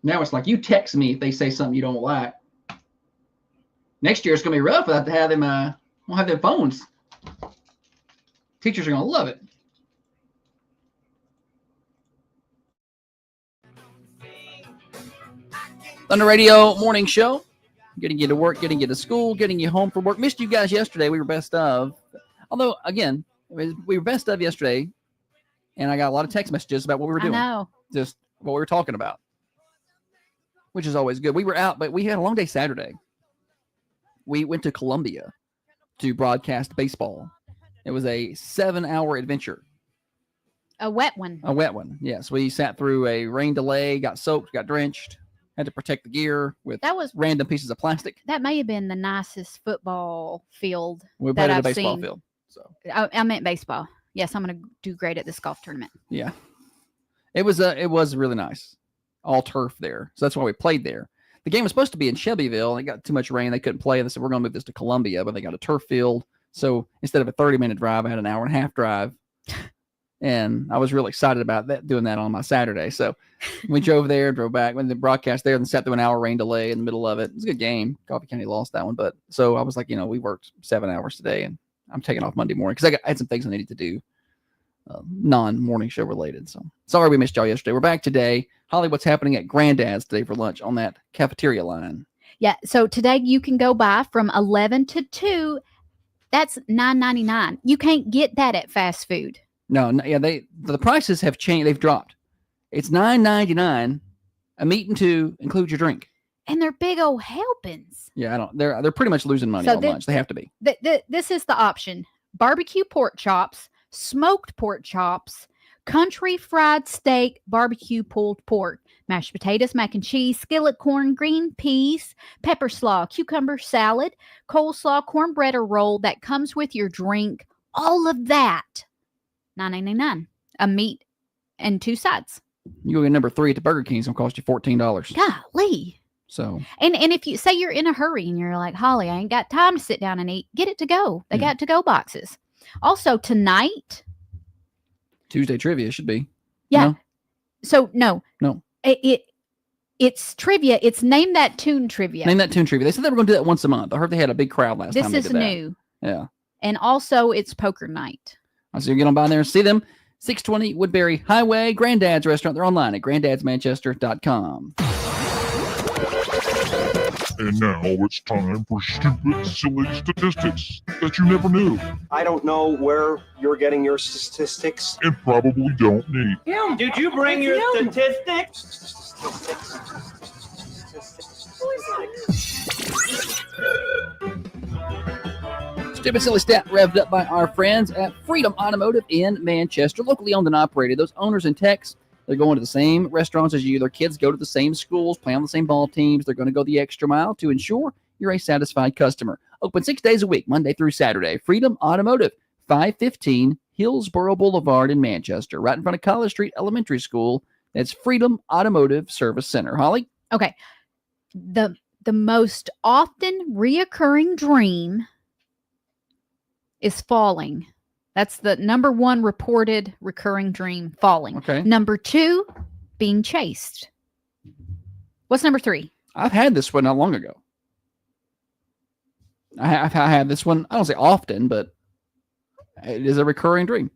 Now it's like you text me if they say something you don't like. Next year it's going to be rough without having them, won't have their phones. Teachers are going to love it. Thunder Radio morning show. Getting you to work, getting you to school, getting you home from work. Missed you guys yesterday. We were best of. Although, again, we were best of yesterday. and I got a lot of text messages about what we were I doing, know. just what we were talking about, which is always good. We were out, but we had a long day Saturday. We went to Columbia to broadcast baseball. It was a 7-hour adventure. A wet one. A wet one, yes. We sat through a rain delay, got soaked, got drenched, had to protect the gear with That was random pieces of plastic. That may have been the nicest football field We that played at a I've baseball seen. field. So I meant baseball. Yes, I'm going to do great at this golf tournament. yeah, it was really nice, all turf there. So that's why we played there. The game was supposed to be in Shelbyville, and it got too much rain. They couldn't play. They said we're going to move this to Columbia, but they got a turf field. So instead of a 30-minute drive, I had an hour and a half drive. And I was really excited about that, doing that on my Saturday. So we drove there, drove back, went to the broadcast there, and sat through an hour rain delay in the middle of it. It was a good game. Coffee County lost that one. But so I was like, we worked 7 hours today, and I'm taking off Monday morning because I had some things I needed to do, non-morning show related. So sorry we missed y'all yesterday. We're back today. Holly, what's happening at Granddad's today for lunch on that cafeteria line? Yeah, so today you can go buy from 11 to 2. That's $9.99. You can't get that at fast food. No, yeah, the prices have changed. They've dropped. It's $9.99 a meat and two, include your drink. And they're big old helpings. Yeah, they're pretty much losing money on lunch. They have to be. This is the option: barbecue pork chops, smoked pork chops, country fried steak, barbecue pulled pork, mashed potatoes, mac and cheese, skillet corn, green peas, pepper slaw, cucumber salad, coleslaw, cornbread or roll that comes with your drink. All of that, $9.99. A meat and 2 sides. You go get number 3 at the Burger King, it's gonna cost you $14. Golly. So and if you say you're in a hurry and you're like, Holly, I ain't got time to sit down and eat, get it to go. They got to go boxes. Also tonight, Tuesday trivia should be. yeah. No? So no. It's trivia. It's name that tune trivia. Name that tune trivia. They said they were going to do that once a month. I heard they had a big crowd last time. This is new. Yeah. And also it's poker night. So you get on by there and see them. 620 Woodbury Highway, Granddad's Restaurant. They're online at granddadsmanchester.com. And now it's time for stupid, silly statistics that you never knew I don't know where you're getting your statistics. and probably don't need. Kim, did you bring your statistics? Stupid Silly Stat revved up by our friends at Freedom Automotive in Manchester. Locally owned and operated. Those owners and techs, they're going to the same restaurants as you. Their kids go to the same schools, play on the same ball teams. They're going to go the extra mile to ensure you're a satisfied customer. Open 6 days a week, Monday through Saturday. Freedom Automotive, 515 Hillsborough Boulevard in Manchester, right in front of College Street Elementary School. That's Freedom Automotive Service Center. Holly? Okay. The most often reoccurring dream is falling. That's the number 1 reported recurring dream, falling. Okay. Number 2, being chased. What's number 3? I've had this one not long ago. I had this one, I don't say often, but it is a recurring dream.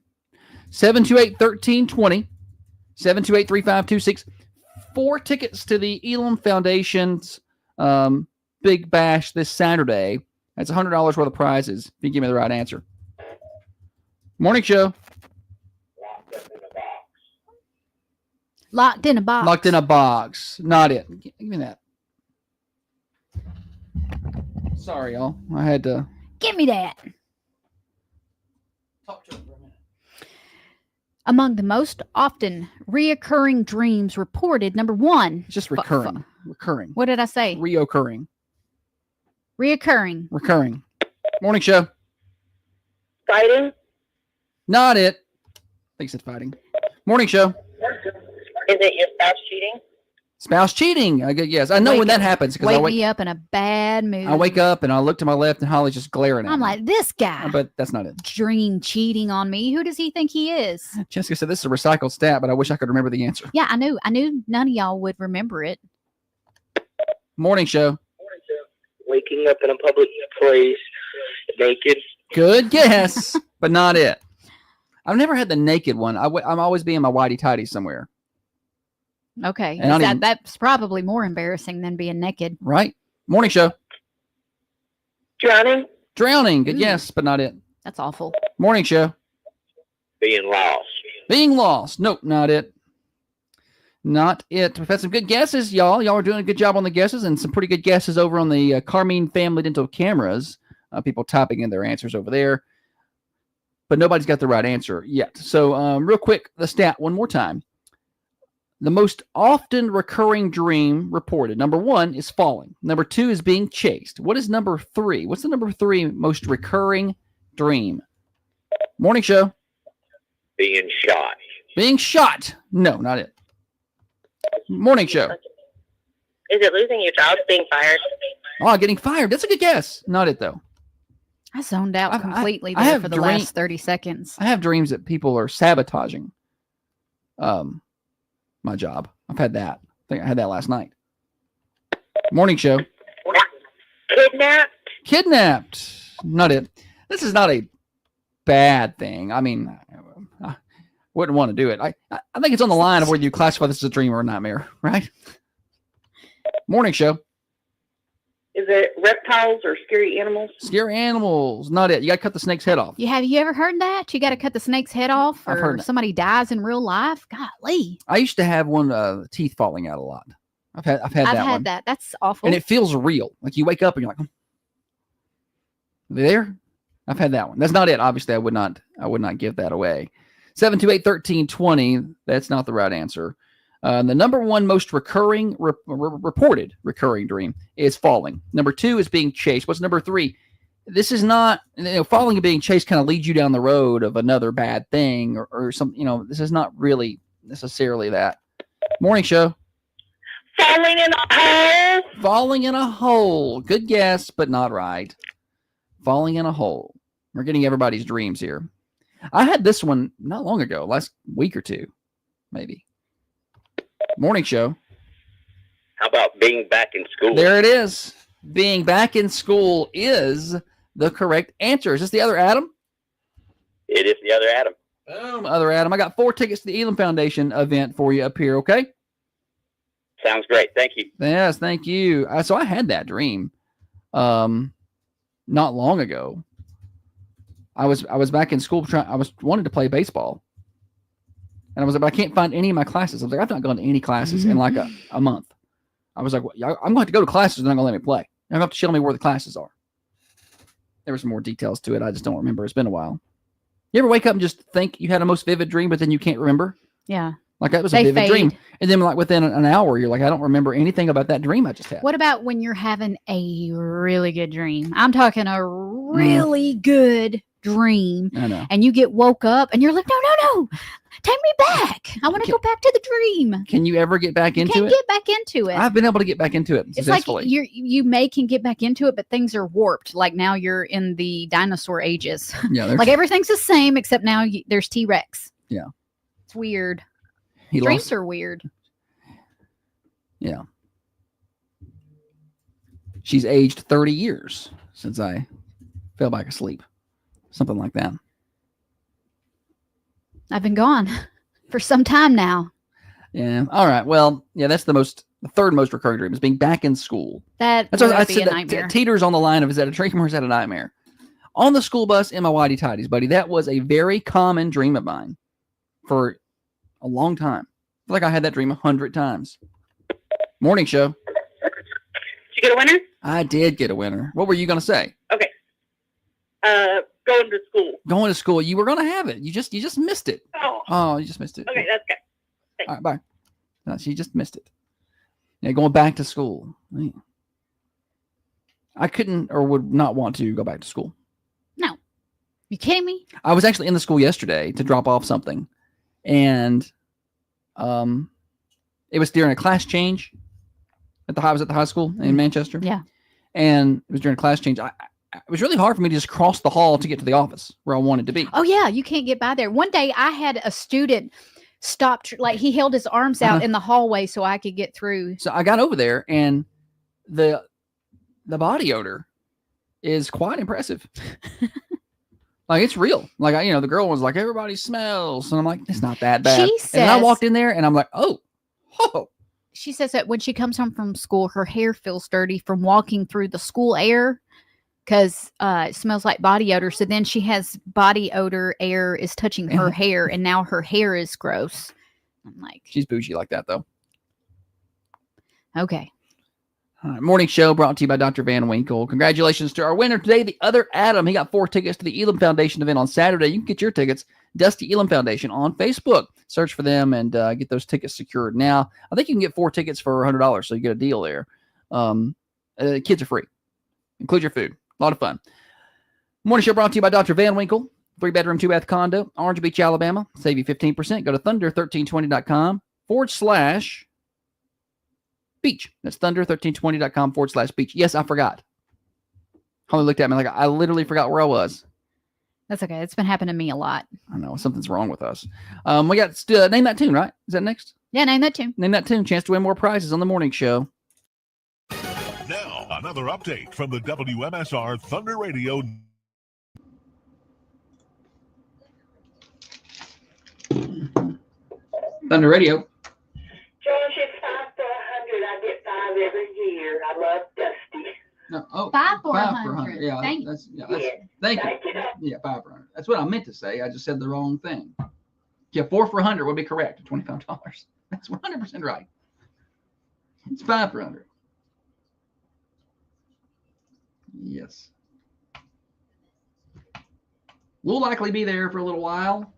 728-1320, 728-3526. 4 tickets to the Elam Foundation's Big Bash this Saturday. That's $100 worth of prizes if you give me the right answer. Morning show. Locked in a box. Locked in a box. Not it. Give me that. Sorry, y'all. I had to Give me that. talk to him for a minute. Among the most often reoccurring dreams reported, number 1. It's just recurring. Recurring. What did I say? Reoccurring. Reoccurring. Recurring. Morning show. Fighting? Not it. I think it's fighting. Morning show. Is it your spouse cheating? Spouse cheating. Yes, I know when that happens because Wake me up in a bad mood. I wake up and I look to my left and Holly's just glaring at I'm me. like, this guy. But that's not it. Dream cheating on me. Who does he think he is? Jessica said this is a recycled stat, but I wish I could remember the answer. Yeah, I knew none of y'all would remember it. Morning show. Waking up in a public place naked. Good guess, but not it. I've never had the naked one. I'm always being my whitey tighty somewhere. Okay. And That's probably more embarrassing than being naked. Right? Morning show. Drowning? Drowning. Good guess, but not it. That's awful. Morning show. Being lost. Being lost. Nope, not it. Not it. We've had some good guesses, y'all. Y'all are doing a good job on the guesses, and some pretty good guesses over on the Carmine Family Dental Cameras. People typing in their answers over there. But nobody's got the right answer yet. So real quick, the stat one more time. The most often recurring dream reported. Number 1 is falling. Number 2 is being chased. What is number 3? What's the number 3 most recurring dream? Morning show. Being shot. Being shot. No, not it. Morning show. Is it losing your job, being fired? Oh, getting fired. That's a good guess. Not it, though. I zoned out completely I there have for the last 30 seconds. I have dreams that people are sabotaging my job. I've had that. I think I had that last night. Morning show. Kidnapped? Kidnapped. Not it. This is not a bad thing. I mean, I wouldn't want to do it. I think it's on the line of whether you classify this as a dream or a nightmare, right? Morning show. Is it reptiles or scary animals? Scary animals. Not it. You got to cut the snake's head off. Have you ever heard that? You got to cut the snake's head off, I've heard or that. somebody dies in real life. Golly, I used to have one teeth falling out a lot. I've had that one. that. That's awful. And it feels real. Like you wake up and you're like, there? I've had that one. That's not it. Obviously, I would not give that away. 728-1320. That's not the right answer. The number 1 most recurring reported recurring dream is falling. Number 2 is being chased. What's number 3? This is not, falling and being chased kind of leads you down the road of another bad thing or something. This is not really necessarily that. Morning show. Falling in a hole? Falling in a hole. Good guess, but not right. Falling in a hole. We're getting everybody's dreams here. I had this one not long ago, last week or two, maybe. Morning show. How about being back in school? There it is. Being back in school is the correct answer. Is this the other Adam? It is the other Adam. Boom, other Adam. I got 4 tickets to the Elam Foundation event for you up here, okay? Sounds great. Thank you. Yes, thank you. So I had that dream not long ago. I was back in school wanted to play baseball. And I was like, but I can't find any of my classes. I was like, I've not gone to any classes in like a month. I was like, well, I'm going to have to go to classes. They're not going to let me play. You're going to have to show me where the classes are. There were some more details to it. I just don't remember. It's been a while. You ever wake up and just think you had a most vivid dream, but then you can't remember? Yeah. Like that was a vivid dream. And then like within an hour, you're like, I don't remember anything about that dream I just had. What about when you're having a really good dream? I'm talking a really good dream. I know. And you get woke up and you're like, no. Take me back. I want to go back to the dream. Can you ever get back into it? Get back into it. I've been able to get back into it successfully. It's like you can get back into it, but things are warped. Like now you're in the dinosaur ages. Yeah, like everything's the same except now there's T-Rex. Yeah. It's weird. Dreams are weird. Yeah. She's aged 30 years since I fell back asleep. Something like that. I've been gone for some time now. Yeah. All right. Well, yeah, that's the third most recurring dream is being back in school. That's what I be said. a nightmare. Teeters on the line of is that a dream or is that a nightmare? On the school bus in my whitey tidies, buddy. That was a very common dream of mine for a long time. I feel like I had that dream 100 times. Morning show. Did you get a winner? I did get a winner. What were you going to say? Okay. Going to school. Going to school. You were going to have it. You just missed it. Oh, you just missed it. Okay, that's good. Thanks. All right, bye. No, she just missed it. Yeah, going back to school. Man. I couldn't or would not want to go back to school. No. You kidding me? I was actually in the school yesterday to drop off something. And it was during a class change I was at the high school in Manchester. Yeah. And it was during a class change. It was really hard for me to just cross the hall to get to the office where I wanted to be. Oh, yeah. You can't get by there. One day I had a student stop, he held his arms out in the hallway so I could get through. So I got over there and the body odor is quite impressive. Like it's real. Like the girl was like, everybody smells. And I'm like, it's not that bad. She says, and then I walked in there and I'm like, oh. She says that when she comes home from school, her hair feels dirty from walking through the school air because it smells like body odor. So then she has body odor, air is touching her hair, and now her hair is gross. I'm like, She's bougie like that, though. okay. All right, morning show brought to you by Dr. Van Winkle. Congratulations to our winner today, the other Adam. He got 4 tickets to the Elam Foundation event on Saturday. You can get your tickets, Dusty Elam Foundation, on Facebook. Search for them and get those tickets secured now. I think you can get 4 tickets for $100, so you get a deal there. Kids are free. Include your food. A lot of fun. Morning show brought to you by Dr. Van Winkle. 3-bedroom, 2-bath condo, Orange Beach, Alabama. Save you 15%. Go to thunder1320.com/beach. That's thunder1320.com/beach. Yes, I forgot. Holly looked at me like I literally forgot where I was. That's okay. It's been happening to me a lot. I know something's wrong with us. We got name that tune, right? Is that next? Yeah, name that tune. Name that tune. Chance to win more prizes on the morning show. Now, another update from the WMSR Thunder Radio. Thunder Radio. Josh, it's 5 for 100. I get 5 every year. I love Dusty. No, oh, 5 for 5 for 100. Yeah, Thank that's Yeah, thank you. Yeah, 5 for 100. That's what I meant to say. I just said the wrong thing. Yeah, 4 for 100 would be correct. $25. That's 100% right. It's 5 for 100. Yes. We'll likely be there for a little while.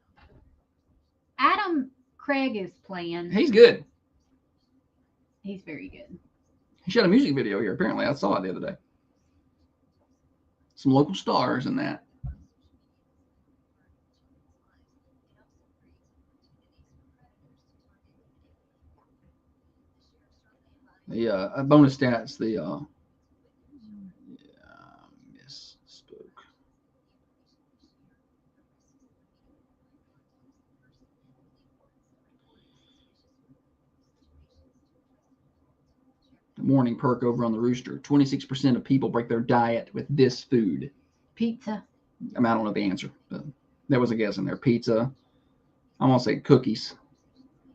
Adam Craig is playing. He's good. He's very good. He shot a music video here, apparently. I saw it the other day. Some local stars in that. The bonus stats, the misspoke. The morning perk over on the Rooster. 26% of people break their diet with this food. Pizza. I mean, I don't know the answer, but there was a guess in there. Pizza. I want to say cookies,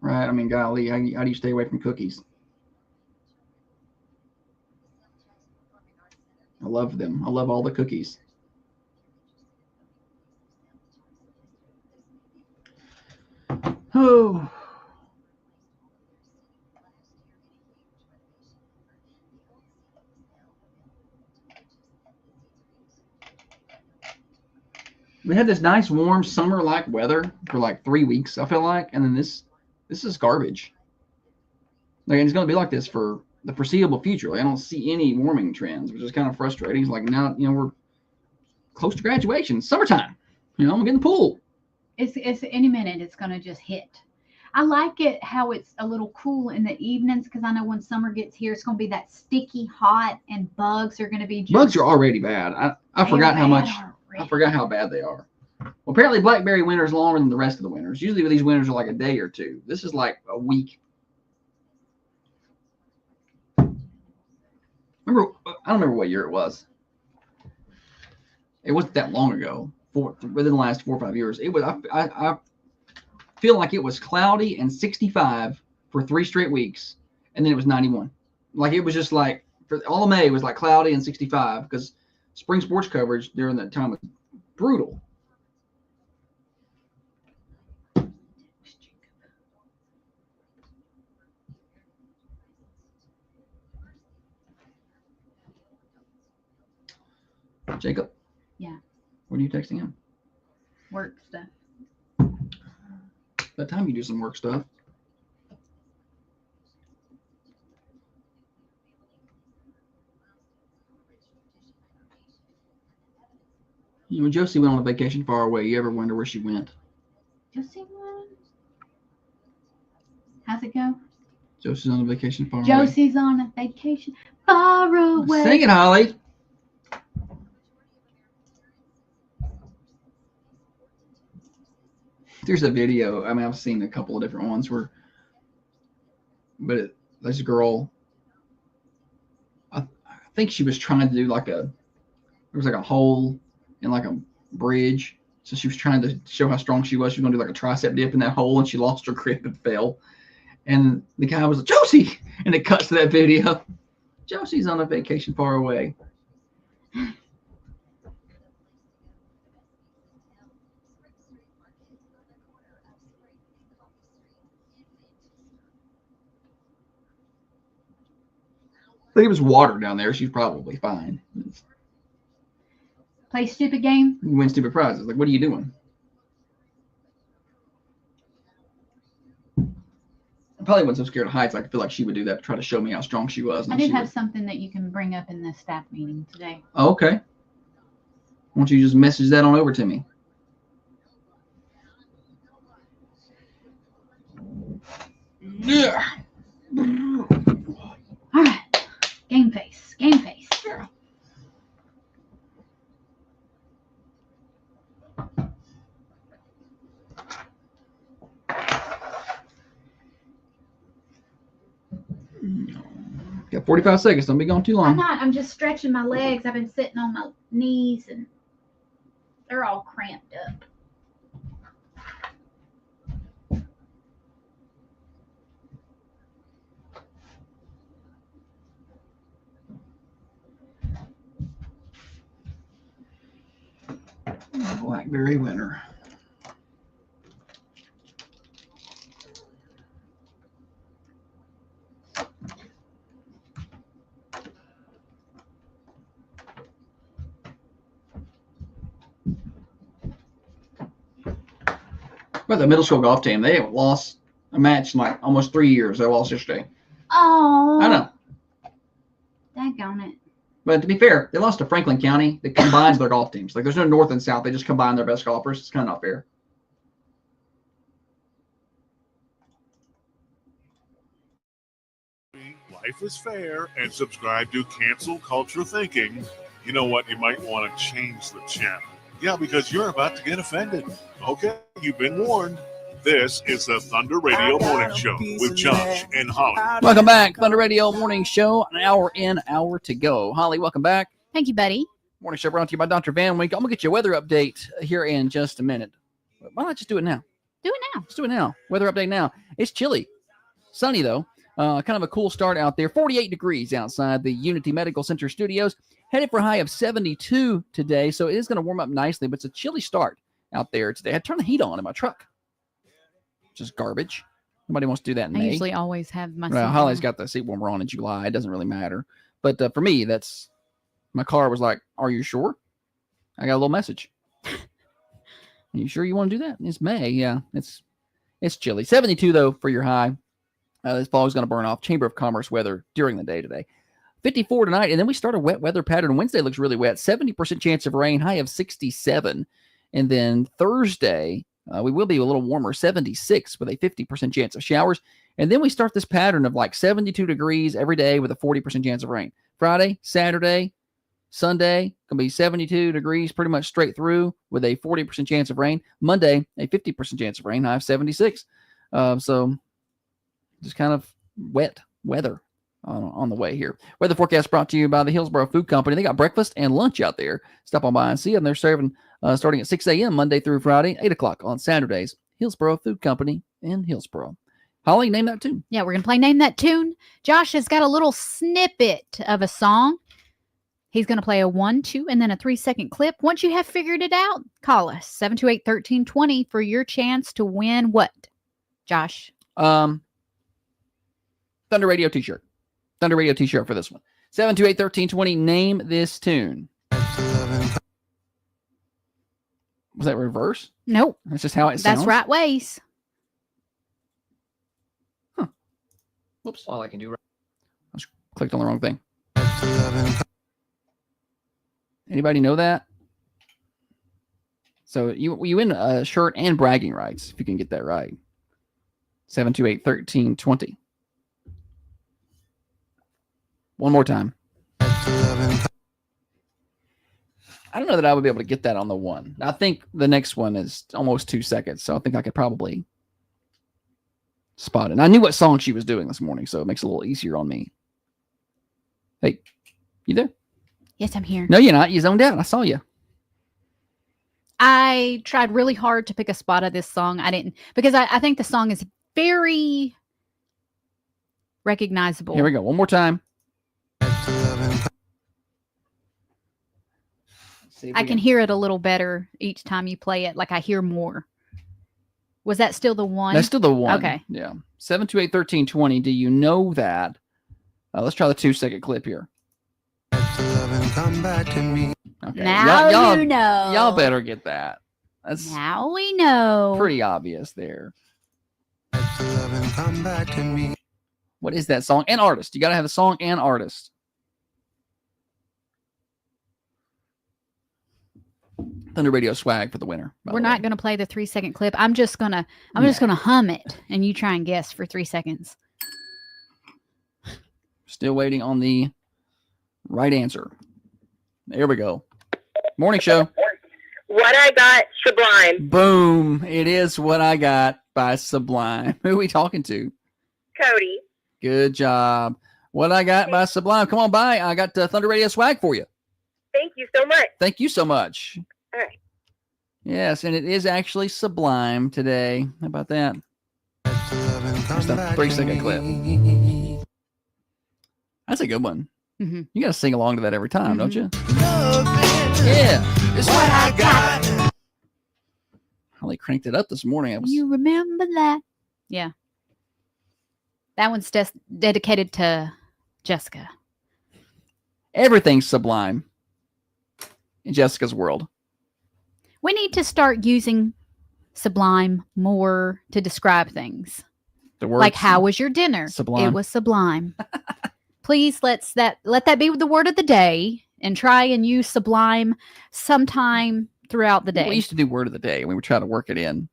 right? I mean, golly, how do you stay away from cookies? I love them. I love all the cookies. Oh. We had this nice warm summer-like weather for like 3 weeks, I feel like, and then this is garbage. Like, it's going to be like this for the foreseeable future. Like, I don't see any warming trends, which is kind of frustrating. It's like now, we're close to graduation, summertime. I'm gonna get in the pool. It's any minute it's gonna just hit. I like it how it's a little cool in the evenings because I know when summer gets here, it's gonna be that sticky hot and bugs are gonna be. Bugs are already bad. I forgot how much. I forgot how bad they are. Well, apparently blackberry winter is longer than the rest of the winters. Usually these winters are like a day or two. This is like a week. I don't remember what year it was. It wasn't that long ago. Within the last 4 or 5 years, it was. I feel like it was cloudy and 65 for 3 straight weeks, and then it was 91. Like it was just like for all of May, it was like cloudy and 65 because spring sports coverage during that time was brutal. Jacob? Yeah. What are you texting him? Work stuff. That time you do some work stuff. When Josie went on a vacation far away, you ever wonder where she went? Josie went? How's it go? Josie's on a vacation far away. Josie's on a vacation far away. Sing it, Holly. There's a video. I mean, I've seen a couple of different ones but this girl, I think she was trying to do there was like a hole in like a bridge. So she was trying to show how strong she was. She was going to do like a tricep dip in that hole, and she lost her grip and fell. And the guy was like, Josie! And it cuts to that video. Josie's on a vacation far away. think it was water down there. She's probably fine. Play stupid game. You win stupid prizes. Like, what are you doing? I probably wasn't so scared of heights. I feel like she would do that to try to show me how strong she was. I do have something that you can bring up in the staff meeting today. Oh, okay. Why don't you just message that on over to me? Yeah. All right. Game face. Game face. Got 45 seconds. Don't be gone too long. I'm not. I'm just stretching my legs. I've been sitting on my knees and they're all cramped up. Blackberry winter. But the middle school golf team, they have lost a match in like almost 3 years. They lost yesterday. Oh. I know. Daggone it. But to be fair, they lost to Franklin County. They combined their golf teams. Like, there's no north and south. They just combine their best golfers. It's kind of not fair. Life is fair, and subscribe to Cancel Culture Thinking. You know what? You might want to change the channel. Yeah, because you're about to get offended. Okay, you've been warned. This is the Thunder Radio Morning Show with Josh and Holly. Welcome back, Thunder Radio Morning Show. An hour in, hour to go. Holly, welcome back. Thank you, buddy. Morning Show brought to you by Dr. Van Wink. I'm going to get you a weather update here in just a minute. Why not just do it now? Do it now. Let's do it now. Weather update now. It's chilly. Sunny, though. Kind of a cool start out there. 48 degrees outside the Unity Medical Center studios. Headed for a high of 72 today, so it is going to warm up nicely, but it's a chilly start out there today. I had to turn the heat on in my truck. Just garbage. Nobody wants to do that in I May. usually always have my Well, seat Holly's on. got the seat warmer on in July. It doesn't really matter. But for me, that's my car was like, "Are you sure?" I got a little message. Are you sure you want to do that? It's May. Yeah, it's chilly. 72 though for your high. This fog is going to burn off. Chamber of Commerce weather during the day today. 54 tonight, and then we start a wet weather pattern. Wednesday looks really wet. 70% chance of rain. High of 67, and then Thursday. We will be a little warmer, 76 with a 50% chance of showers. And then we start this pattern of like 72 degrees every day with a 40% chance of rain. Friday, Saturday, Sunday, going to be 72 degrees pretty much straight through with a 40% chance of rain. Monday, a 50% chance of rain, high of 76. So just kind of wet weather on the way here. Weather forecast brought to you by the Hillsboro Food Company. They got breakfast and lunch out there. Stop on by and see them. They're serving starting at 6 a.m. Monday through Friday, 8 o'clock on Saturdays. Hillsboro Food Company in Hillsboro. Holly, name that tune. Yeah, we're going to play Name That Tune. Josh has got a little snippet of a song. He's going to play a 1, 2, and then a 3-second clip. Once you have figured it out, call us 728-1320 for your chance to win what, Josh? Thunder Radio t-shirt. Thunder Radio t-shirt for this one. 728-1320. Name this tune. Was that reverse? Nope. That's just how it sounds? That's right ways. Huh. Whoops. All I can do right. I just clicked on the wrong thing. Anybody know that? So you win a shirt and bragging rights if you can get that right. 728-1320. One more time. I don't know that I would be able to get that on the one. I think the next one is almost 2 seconds, so I think I could probably spot it. And I knew what song she was doing this morning, so it makes it a little easier on me. Hey, you there? Yes, I'm here. No, you're not. You zoned out. I saw you. I tried really hard to pick a spot of this song. I didn't, because I think the song is very recognizable. Here we go. One more time. I can hear it a little better each time you play it. Like I hear more. Was that still the one? That's still the one. Okay. Yeah. 728-1320. Do you know that? Let's try the 2-second clip here. Okay. Now y'all, you know. Y'all better get that. That's Now we know. pretty obvious there. What is that song and artist? You got to have a song and artist. Thunder Radio swag for the winner. We're not going to play the 3-second clip. I'm just going to hum it and you try and guess for 3 seconds. Still waiting on the right answer. There we go. Morning show. What I Got, Sublime. Boom. It is What I Got by Sublime. Who are we talking to? Cody. Good job. What I Got by Sublime. Come on by. I got Thunder Radio swag for you. Thank you so much. Thank you so much. All right. Yes, and it is actually Sublime today. How about that? There's that 3-second clip. That's a good one. Mm-hmm. You got to sing along to that every time, don't you? Yeah. It's what I got. Holly cranked it up this morning. You remember that? Yeah. That one's dedicated to Jessica. Everything's Sublime in Jessica's world. We need to start using Sublime more to describe things. The word like, how was your dinner? Sublime. It was sublime. Please let that be the word of the day, and try and use Sublime sometime throughout the day. We used to do word of the day. We were trying to work it in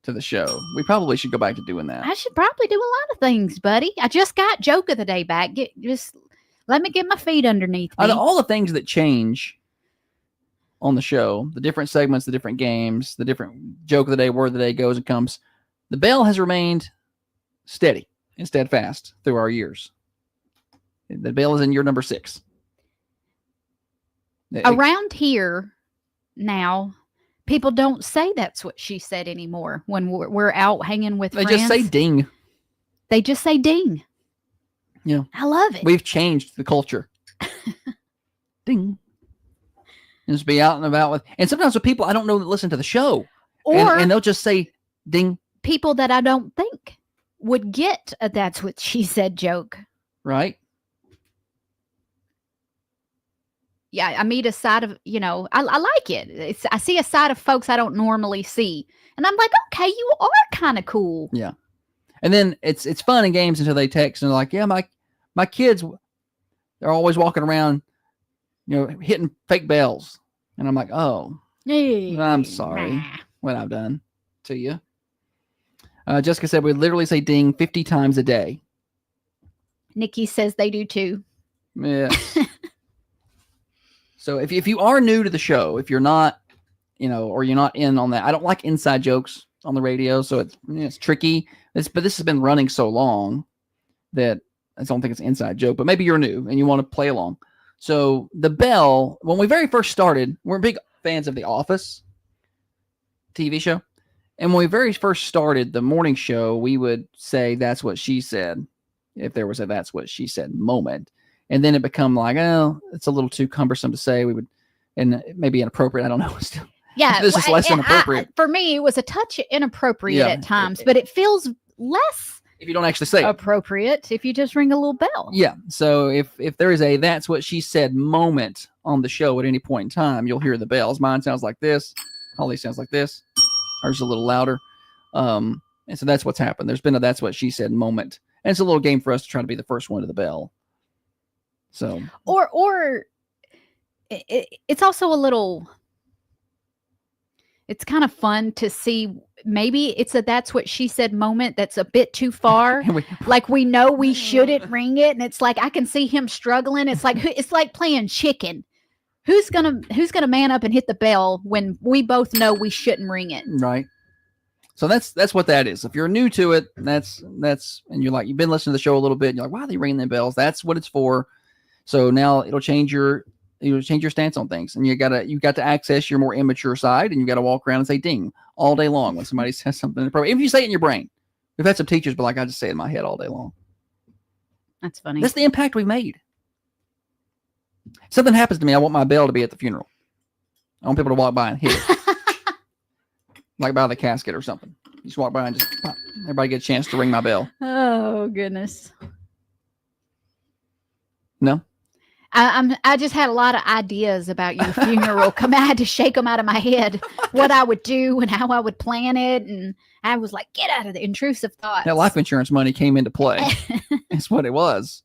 to the show. We probably should go back to doing that. I should probably do a lot of things, buddy. I just got joke of the day back. Just let me get my feet underneath me. All the things that change on the show, the different segments, the different games, the different joke of the day, word of the day goes and comes. The bell has remained steady and steadfast through our years. The bell is in year number 6. Around here now, people don't say that's what she said anymore when we're out hanging with friends. They just say ding. They just say ding. Yeah. I love it. We've changed the culture. Ding. And just be out and about with, and sometimes with people I don't know that listen to the show. Or and they'll just say ding. People that I don't think would get a that's what she said joke. Right. Yeah, I meet a side of, I like it. I see a side of folks I don't normally see. And I'm like, okay, you are kind of cool. Yeah. And then it's fun in games until they text and they're like, yeah, my kids, they're always walking around, hitting fake bells. And I'm like, oh, I'm sorry what I've done to you. Jessica said we literally say ding 50 times a day. Nikki says they do too. Yeah. So if you are new to the show, if you're not, or you're not in on that, I don't like inside jokes on the radio, so it's tricky. But this has been running so long that I don't think it's an inside joke. But maybe you're new and you want to play along. So the bell, when we very first started, we're big fans of The Office TV show, and when we very first started the morning show, we would say that's what she said. If there was a that's what she said moment. And then it become like, oh, it's a little too cumbersome to say. We would, and maybe inappropriate. I don't know. Yeah, this is less inappropriate. For me, it was a touch inappropriate at times, but it feels less if you don't actually say appropriate if you just ring a little bell. Yeah. So if there is a that's what she said moment on the show at any point in time, you'll hear the bells. Mine sounds like this. Holly sounds like this. Hers a little louder. And so that's what's happened. There's been a that's what she said moment, and it's a little game for us to try to be the first one to the bell. So or it's also a little, it's kind of fun to see. Maybe it's a that's what she said moment that's a bit too far. Like we know we shouldn't ring it, and it's like I can see him struggling. It's like playing chicken. Who's gonna man up and hit the bell when we both know we shouldn't ring it? Right. So that's what that is. If you're new to it, that's and you're like you've been listening to the show a little bit, and you're like, why are they ringing them bells? That's what it's for. So now it'll change your stance on things, and you got to access your more immature side, and you got to walk around and say ding all day long when somebody says something inappropriate. Even if you say it in your brain, we've had some teachers, but like I just say it in my head all day long. That's funny. That's the impact we've made. Something happens to me, I want my bell to be at the funeral. I want people to walk by and hit it, like by the casket or something. You just walk by and just pop. Everybody get a chance to ring my bell. Oh goodness. No. I just had a lot of ideas about your funeral. I had to shake them out of my head, what I would do and how I would plan it, and I was like, get out of the intrusive thoughts. That life insurance money came into play. That's what it was.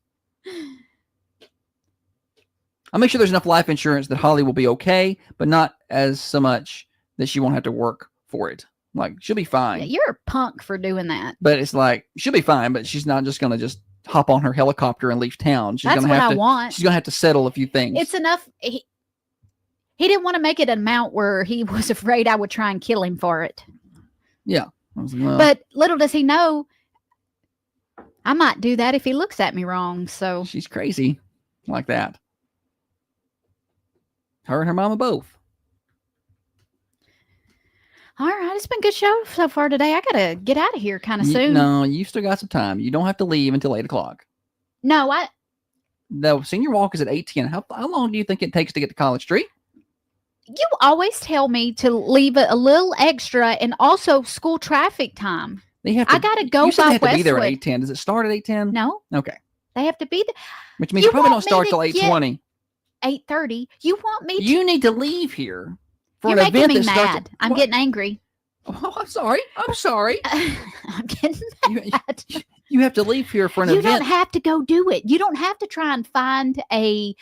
I'll make sure there's enough life insurance that Holly will be okay, but not as so much that she won't have to work for it. Like, she'll be fine. Yeah, you're a punk for doing that. But it's like, she'll be fine, but she's not just going to just hop on her helicopter and leave town. She's That's gonna what have I to, want. She's going to have to settle a few things. It's enough. He didn't want to make it an amount where he was afraid I would try and kill him for it. Yeah. I was like, well, But little does he know, I might do that if he looks at me wrong. So she's crazy like that. Her and her mama both. all right, it's been a good show so far today. I gotta get out of here kind of soon. No, you still got some time. You don't have to leave until 8 o'clock. No, The senior walk is at 8:10. How long do you think it takes to get to College Street? you always tell me to leave a little extra, and also school traffic time. They have to, I gotta go you said by they have to be there at Westwood. 8:10. Does it start at 8:10? No, Okay. they have to be there. Which means You it probably don't want me start to till get 8:20. 8:30. You want me to? You need to leave here for You're an making event me that starts. mad. I'm getting angry. Oh, I'm sorry. I'm sorry. I'm getting You, mad. you have to leave here for an You event. don't have to go do it. You don't have to try and find a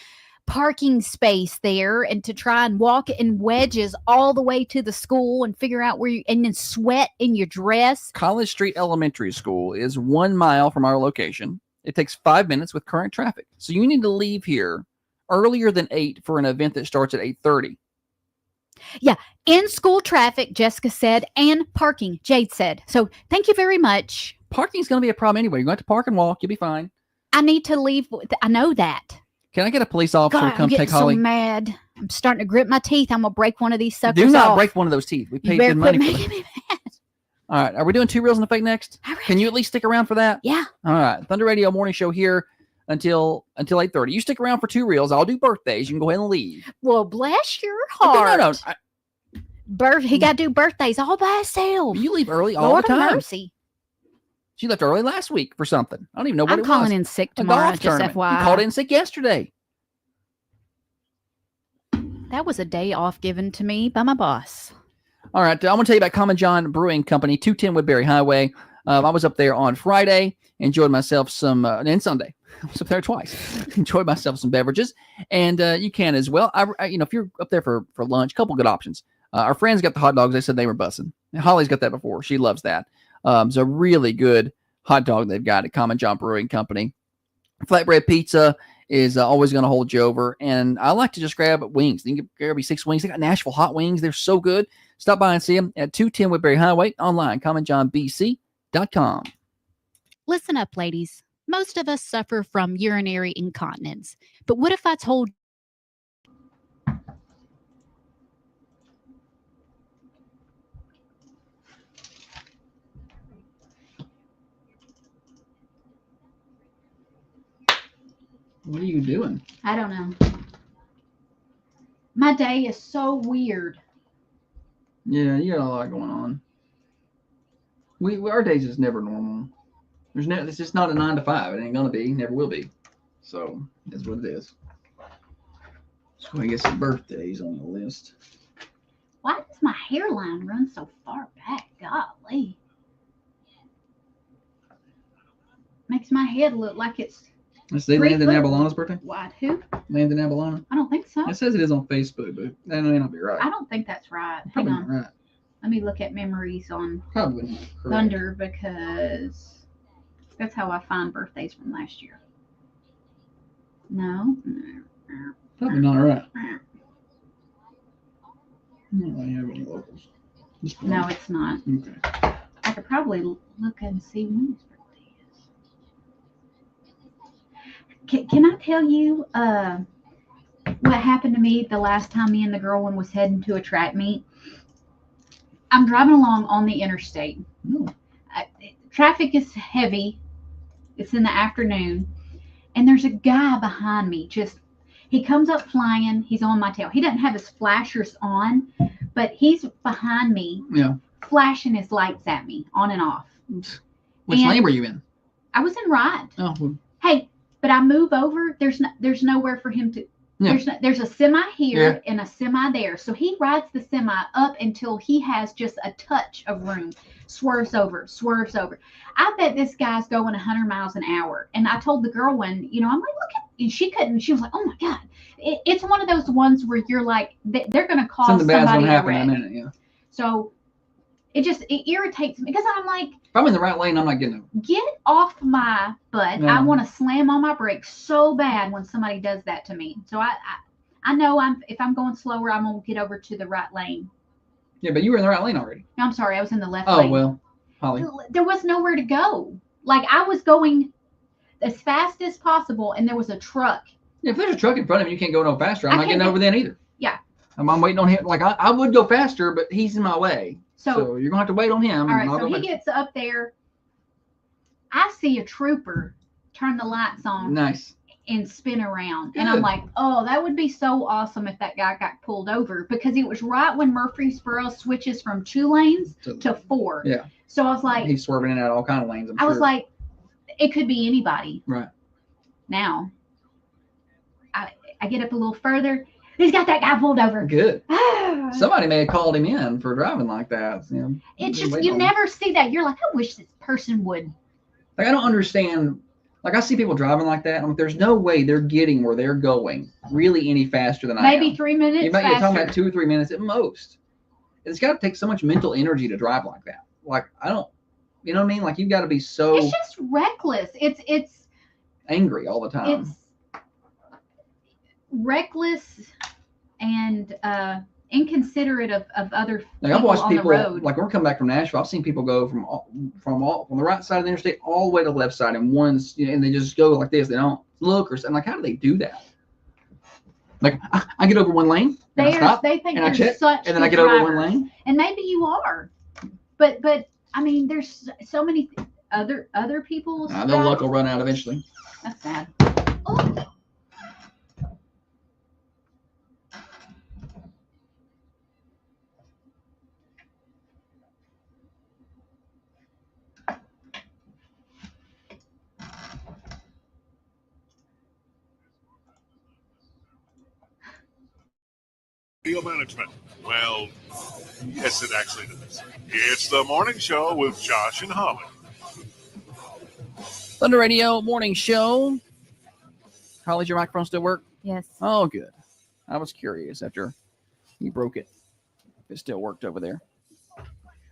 parking space there and to try and walk in wedges all the way to the school and figure out where you and then sweat in your dress. College Street Elementary School is 1 mile from our location. It takes 5 minutes with current traffic. So you need to leave here earlier than 8 for an event that starts at 8:30. In school traffic, Jessica said, and parking, Jade said. So thank you very much. Parking's going to be a problem anyway. You're going to have to park and walk. You'll be fine. I need to leave. I know that. Can I get a police officer God, to come I'm take getting so Holly? mad. I'm starting to grip my teeth. I'm going to break one of these suckers Do not off. break one of those teeth. We You paid better good quit money for making them. me mad. All right. Are we doing 2 reels and a fake next? All right. Can you at least stick around for that? Yeah. All right. Thunder Radio morning show here until 8:30. You stick around for 2 reels. I'll do birthdays. You can go ahead and leave. Well, bless your No, heart. no. He got to do birthdays all by himself. You leave early all Lord the of time. mercy. She left early last week for something. I don't even know what I'm it calling was. in sick A tomorrow, golf just tournament. FYI. You called in sick yesterday. That was a day off given to me by my boss. All right. I'm going to tell you about Common John Brewing Company, 210 Woodbury Highway. I was up there on Friday, enjoyed myself some, and Sunday. I was up there twice. Enjoyed myself some beverages, and you can as well. If you're up there for lunch, a couple good options. Our friends got the hot dogs. They said they were bussing. Holly's got that before. She loves that. It's a really good hot dog they've got at Common John Brewing Company. Flatbread pizza is always going to hold you over, and I like to just grab wings. You can grab 6 wings. They got Nashville hot wings. They're so good. Stop by and see them at 210 Woodbury Highway, online, commonjohnbc.com. Listen up, ladies. Most of us suffer from urinary incontinence. But what if I told What are you doing? I don't know. My day is so weird. Yeah, you got a lot going on. Our days is never normal. It's just not a 9 to 5. It ain't gonna be. Never will be. So that's what it is. So I get some birthdays on the list. Why does my hairline run so far back? Golly. Makes my head look like it's Let's say 3 Landon foot Abelona's birthday. wide. Who? Landon Abelona. I don't think so. It says it is on Facebook, but that may not be right. I don't think that's right. Hang Probably on. not right. Let me look at memories on Probably not correct. Thunder because that's how I find birthdays from last year. No. Probably not right. I don't really have any locals. No, it's not. Okay. I could probably look and see when his birthday is. Can I tell you what happened to me the last time me and the girl one was heading to a track meet? I'm driving along on the interstate. No. Traffic is heavy. It's in the afternoon. And there's a guy behind me. He comes up flying. He's on my tail. He doesn't have his flashers on, but he's behind me, flashing his lights at me on and off. Which lane were you in? I was in right. Oh. Well. Hey, but I move over. There's nowhere for him to. Yeah. There's a semi here and a semi there. So he rides the semi up until he has just a touch of room. Swerves over. I bet this guy's going 100 miles an hour. And I told the girl when, I'm like, look at, and she couldn't. She was like, oh my God. It's one of those ones where you're like, they're going to cause Something bad's somebody gonna happen a in a wreck. minute. Yeah. So it irritates me because I'm like, If I'm in the right lane, I'm not getting over. get off my butt. Yeah. I want to slam on my brakes so bad when somebody does that to me. So I know if I'm going slower, I'm going to get over to the right lane. Yeah, but you were in the right lane already. No, I'm sorry. I was in the left Oh, lane. well, Holly. There was nowhere to go. Like I was going as fast as possible and there was a truck. Yeah, if there's a truck in front of me, you can't go no faster. I'm not getting over then either. Yeah. I'm waiting on him. Like I would go faster, but he's in my way. So you're gonna have to wait on him. All right. So he gets up there. I see a trooper turn the lights on. Nice. And spin around. Good. And I'm like, oh, that would be so awesome if that guy got pulled over because it was right when Murfreesboro switches from 2 lanes to 4. Yeah. So I was like, he's swerving in and out all kind of lanes. I was like, it could be anybody. Right. Now, I get up a little further. He's got that guy pulled over. Good. Somebody may have called him in for driving like that. It's just, you never see that. You're like, I wish this person would. Like, I don't understand. Like, I see people driving like that. I'm like, there's no way they're getting where they're going really any faster than I am. Maybe 3 minutes You're talking about 2 or 3 minutes at most. It's got to take so much mental energy to drive like that. Like, I don't, you know what I mean? Like, you've got to be so. It's just reckless. It's angry all the time. It's reckless and inconsiderate of other like I've watched on people, the road. like when we're coming back from Nashville, I've seen people go from the right side of the interstate all the way to the left side, and and they just go like this. They don't look or something. Like, how do they do that? Like I get over one lane, and I stop, they think and I check, such and then I get good over one drivers. lane. And maybe you are, but I mean, there's so many other people's. The luck will run out eventually. That's sad. Oh. Video management. Well, yes, it actually does. It's the morning show with Josh and Holly. Thunder Radio morning show. Holly's your microphone still work? Yes. Oh, good. I was curious after you broke it. If it still worked over there.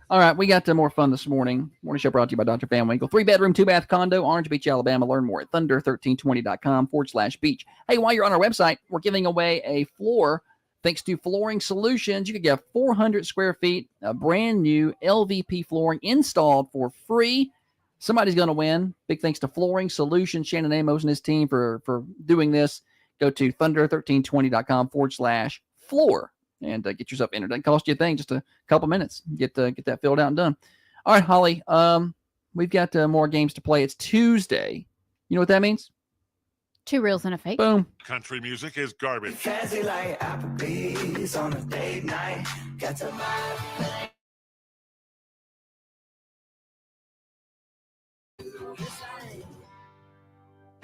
All right, we got more fun this morning. Morning show brought to you by Dr. Van Winkle. 3-bedroom, 2-bath condo, Orange Beach, Alabama. Learn more at thunder1320.com/beach. Hey, while you're on our website, we're giving away a floor. Thanks to Flooring Solutions, you could get 400 square feet of brand new LVP flooring installed for free. Somebody's going to win. Big thanks to Flooring Solutions, Shannon Amos and his team for doing this. Go to thunder1320.com/floor and get yourself entered. Doesn't cost you a thing, just a couple minutes. Get that filled out and done. All right, Holly, we've got more games to play. It's Tuesday. You know what that means? 2 reels and a fake. Boom. Country music is garbage. Fancy like Applebee's on a date night. Got to buy.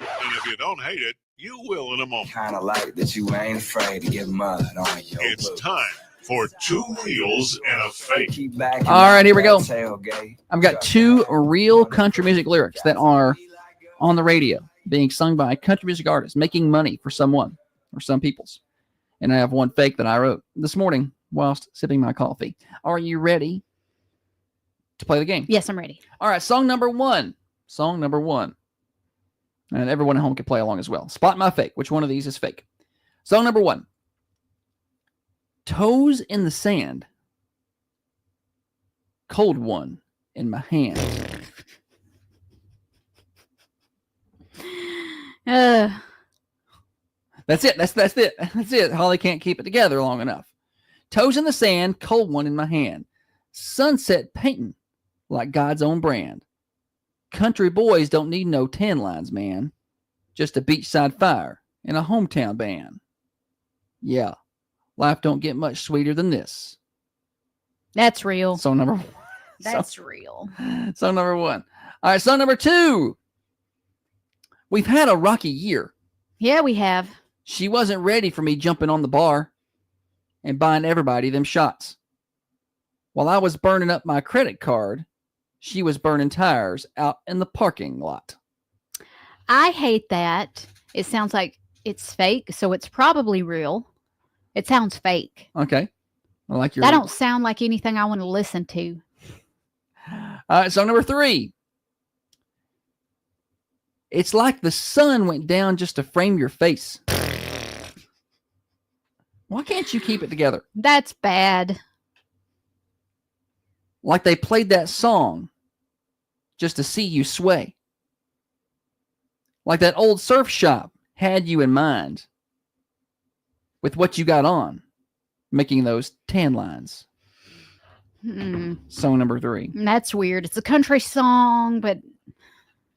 And if you don't hate it, you will in a moment. Kind of like that you ain't afraid to get mud on your It's boots. time for 2 reels and a fake. Keep back All right, here we go. tailgate. I've got 2 real country music lyrics that are on the radio being sung by a country music artist making money for someone or some people's. And I have 1 fake that I wrote this morning whilst sipping my coffee. Are you ready to play the game? Yes, I'm ready. All right, song number 1. And everyone at home can play along as well. Spot my fake. Which one of these is fake? Song number 1. Toes in the sand. Cold one in my hand. That's it. That's it. That's it. Holly can't keep it together long enough. Toes in the sand, cold one in my hand. Sunset painting like God's own brand. Country boys don't need no tan lines, man. Just a beachside fire and a hometown band. Yeah, life don't get much sweeter than this. That's real. Song number 1. That's real. Song number 1. All right, song number 2. We've had a rocky year. Yeah, we have. She wasn't ready for me jumping on the bar and buying everybody them shots. While I was burning up my credit card, she was burning tires out in the parking lot. I hate that. It sounds like it's fake, so it's probably real. It sounds fake. Okay. I like your. That don't sound like anything I want to listen to. All right, song number 3. It's like the sun went down just to frame your face. Why can't you keep it together? That's bad. Like they played that song just to see you sway. Like that old surf shop had you in mind with what you got on, making those tan lines. Song number 3. That's weird. It's a country song, but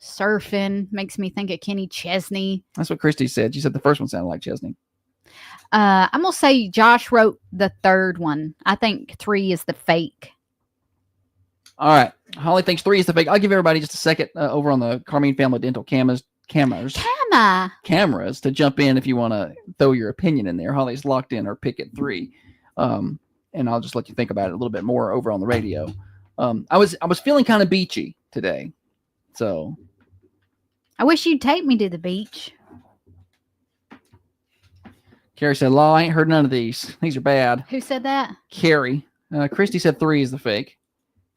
surfing makes me think of Kenny Chesney. That's what Christy said. She said the first one sounded like Chesney. I'm going to say Josh wrote the third one. I think 3 is the fake. All right. Holly thinks 3 is the fake. I'll give everybody just a second over on the Carmine Family Dental cameras to jump in if you want to throw your opinion in there. Holly's locked in her pick at 3. And I'll just let you think about it a little bit more over on the radio. I was feeling kind of beachy today. So I wish you'd take me to the beach. Carrie said, "Law, I ain't heard none of these. These are bad." Who said that? Carrie. Christy said 3 is the fake.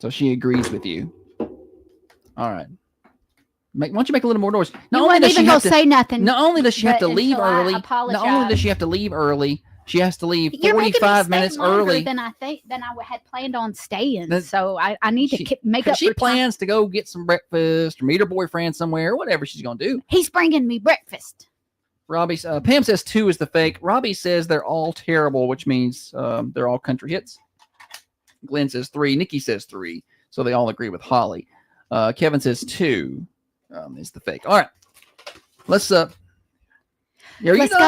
So she agrees with you. All right. Why don't you make a little more noise? You wouldn't even go say nothing. Not only does she have to leave early. Not only does she have to leave early, she has to leave 45 minutes early. Than I had planned on staying. So I need to make up. She plans to go get some breakfast or meet her boyfriend somewhere, or whatever she's going to do. He's bringing me breakfast. Robbie, Pam says 2 is the fake. Robbie says they're all terrible, which means they're all country hits. Glenn says 3. Nikki says 3. So they all agree with Holly. Kevin says 2 is the fake. All right. Let's go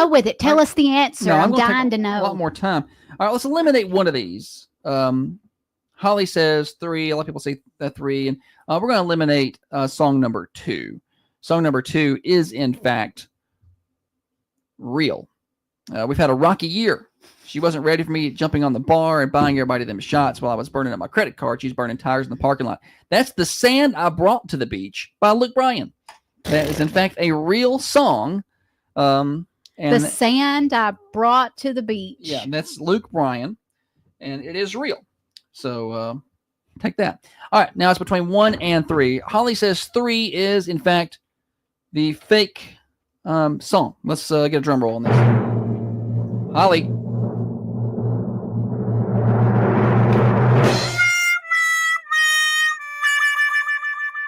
with it. Tell us the answer. No, I'm dying to know. A lot more time. All right, let's eliminate one of these. Holly says 3. A lot of people say that 3. And we're going to eliminate song number 2. Song number 2 is, in fact, real. We've had a rocky year. She wasn't ready for me jumping on the bar and buying everybody them shots while I was burning up my credit card. She's burning tires in the parking lot. That's The Sand I Brought to the Beach by Luke Bryan. That is, in fact, a real song. The Sand I Brought to the Beach. Yeah, that's Luke Bryan, and it is real. So take that. All right, now it's between 1 and 3. Holly says 3 is, in fact, the fake song. Let's get a drum roll on this. Holly.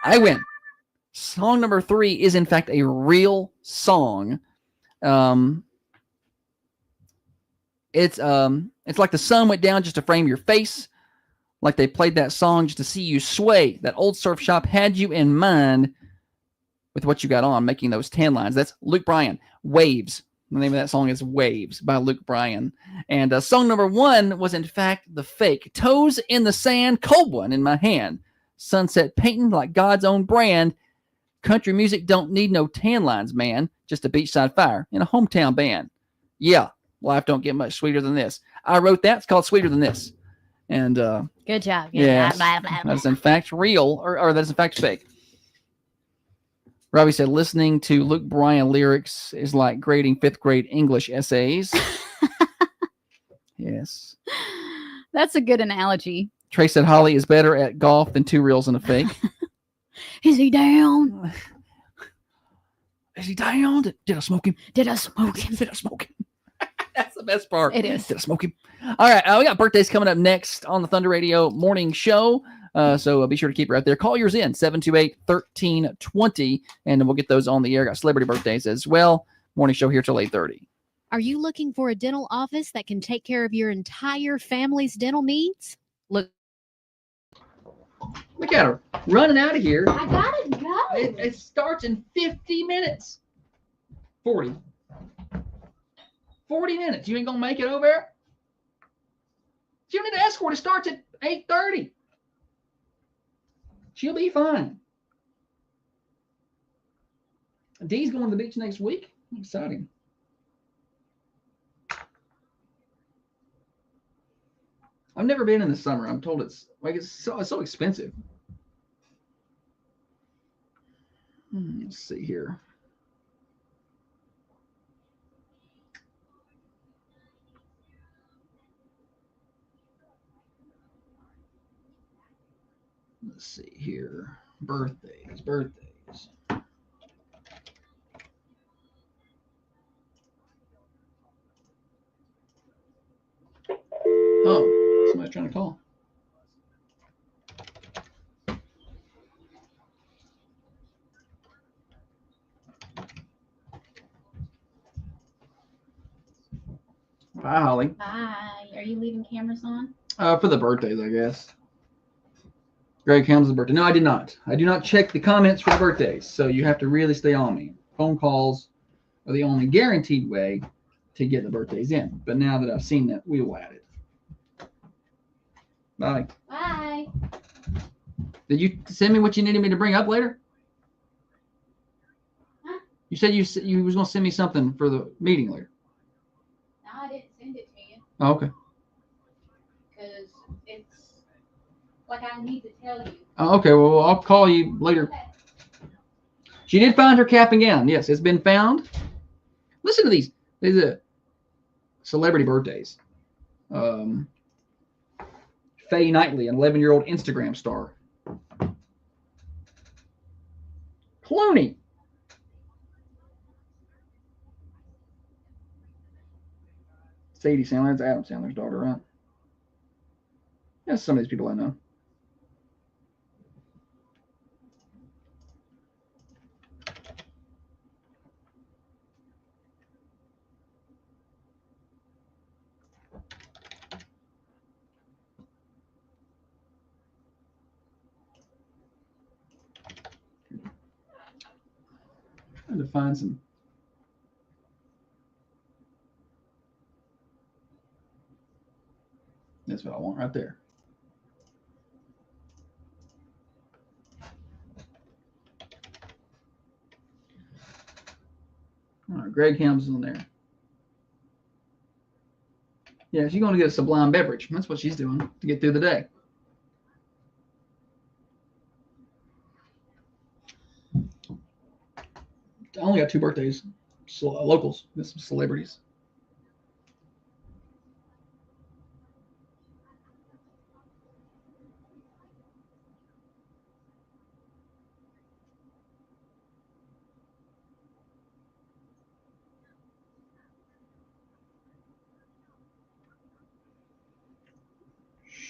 I win. Song number 3 is, in fact, a real song. It's like the sun went down just to frame your face. Like they played that song just to see you sway. That old surf shop had you in mind with what you got on, making those tan lines. That's Luke Bryan. Waves. The name of that song is Waves by Luke Bryan. And song number 1 was, in fact, the fake. Toes in the sand, cold one in my hand. Sunset painting like God's own brand. Country music don't need no tan lines, man. Just a beachside fire in a hometown band. Yeah, life don't get much sweeter than this. I wrote that. It's called Sweeter Than This. And good job. Yes, that's in fact real, or that's in fact fake. Robbie said listening to Luke Bryan lyrics is like grading 5th grade English essays. Yes. That's a good analogy. Trey said Holly is better at golf than 2 reels and a fake. Is he down? Is he down? Did I smoke him? Did I smoke him? Did I smoke him? That's the best part. It is. Did I smoke him? All right. We got birthdays coming up next on the Thunder Radio morning show. So be sure to keep it right there. Call yours in, 728-1320, and we'll get those on the air. Got celebrity birthdays as well. Morning show here till 8:30. Are you looking for a dental office that can take care of your entire family's dental needs? Look at her running out of here. I gotta go. It starts in 50 minutes. 40 minutes. You ain't gonna make it over there? You don't need to escort. It starts at 8:30. She'll be fine. Dee's going to the beach next week. Exciting. I've never been in the summer. I'm told it's so expensive. Let's see here. Let's see here. Birthdays. Oh, somebody's trying to call. Bye, Holly. Bye. Are you leaving cameras on? For the birthdays, I guess. Greg Helms' birthday. No, I did not. I do not check the comments for the birthdays, so you have to really stay on me. Phone calls are the only guaranteed way to get the birthdays in. But now that I've seen that, we will add it. Bye. Bye. Did you send me what you needed me to bring up later? Huh? You said you was going to send me something for the meeting later. No, I didn't send it to you Oh, okay. because it's like I need to tell you. Oh, okay. Well, I'll call you later. Okay. She did find her cap and gown. Yes, it's been found. Listen to these. These are celebrity birthdays. Faye Knightley, an 11-year-old Instagram star. Clooney. Sadie Sandler. That's Adam Sandler's daughter, right? That's some of these people I know. Trying to find some. That's what I want right there. All right, Greg Helms is on there. Yeah, she's going to get a Sublime beverage. That's what she's doing to get through the day. I only got 2 birthdays. So, locals. There's some celebrities.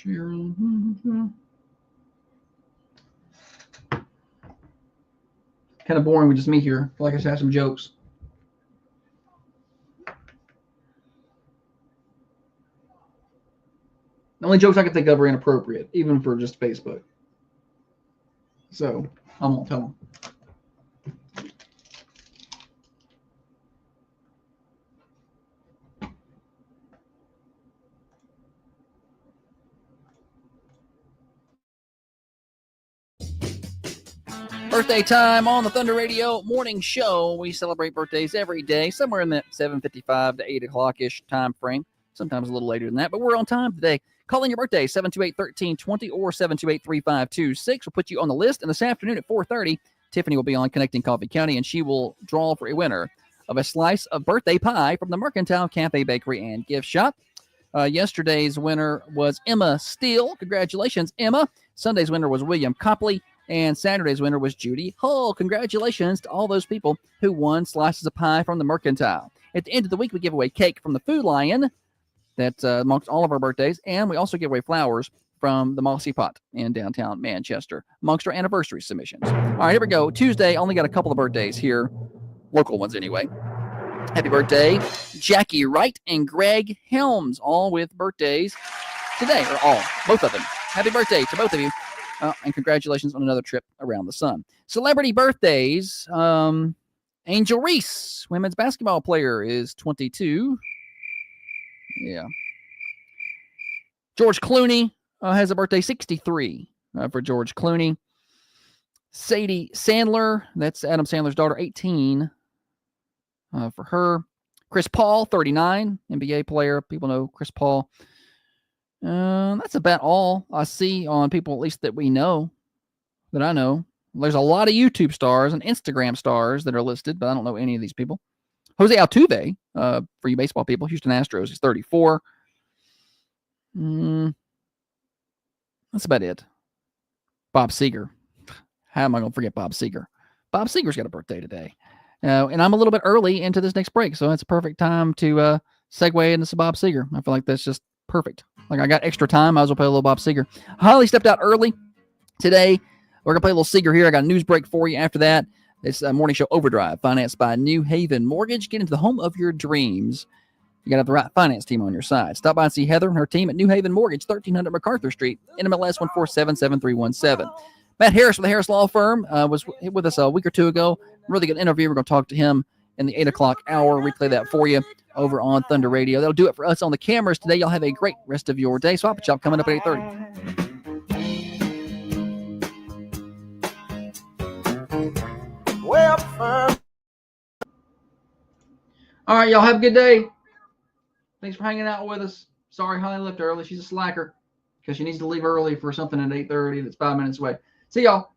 Cheryl. Kind of boring with just me here. I feel like I should have some jokes. The only jokes I can think of are inappropriate, even for just Facebook. So I won't tell them. Birthday time on the Thunder Radio morning show. We celebrate birthdays every day, somewhere in that 7:55 to 8 o'clock-ish time frame. Sometimes a little later than that, but we're on time today. Call in your birthday, 728-1320 or 728-3526. We'll put you on the list. And this afternoon at 4:30, Tiffany will be on Connecting Coffee County, and she will draw for a winner of a slice of birthday pie from the Mercantile Cafe Bakery and Gift Shop. Yesterday's winner was Emma Steele. Congratulations, Emma. Sunday's winner was William Copley. And Saturday's winner was Judy Hull. Congratulations to all those people who won slices of pie from the Mercantile. At the end of the week, we give away cake from the Food Lion. That's amongst all of our birthdays. And we also give away flowers from the Mossy Pot in downtown Manchester, amongst our anniversary submissions. All right, here we go. Tuesday, only got a couple of birthdays here. Local ones anyway. Happy birthday, Jackie Wright and Greg Helms, all with birthdays today, or all, both of them. Happy birthday to both of you. And congratulations on another trip around the sun. Celebrity birthdays. Angel Reese, women's basketball player, is 22. Yeah. George Clooney has a birthday, 63 for George Clooney. Sadie Sandler, that's Adam Sandler's daughter, 18 for her. Chris Paul, 39, NBA player. People know Chris Paul. That's about all I see on people, at least that we know, that I know. There's a lot of YouTube stars and Instagram stars that are listed, but I don't know any of these people. Jose Altuve, for you baseball people, Houston Astros, is 34. That's about it. Bob Seger. How am I going to forget Bob Seger? Bob Seger's got a birthday today. And I'm a little bit early into this next break, so it's a perfect time to segue into some Bob Seger. I feel like that's just perfect. Like I got extra time, I was going to play a little Bob Seger. Holly stepped out early today. We're going to play a little Seger here. I got a news break for you after that. It's a morning show Overdrive, financed by New Haven Mortgage. Get into the home of your dreams. You got to have the right finance team on your side. Stop by and see Heather and her team at New Haven Mortgage, 1300 MacArthur Street, NMLS 1477317. Matt Harris with the Harris Law Firm was with us a week or two ago. Really good interview. We're going to talk to him in the 8 o'clock hour. Replay that for you over on Thunder Radio. That'll do it for us on the cameras today. Y'all have a great rest of your day. Swap Shop coming up at 8:30. All right, y'all have a good day. Thanks for hanging out with us. Sorry Holly left early. She's a slacker because she needs to leave early for something at 8:30 that's 5 minutes away. See y'all.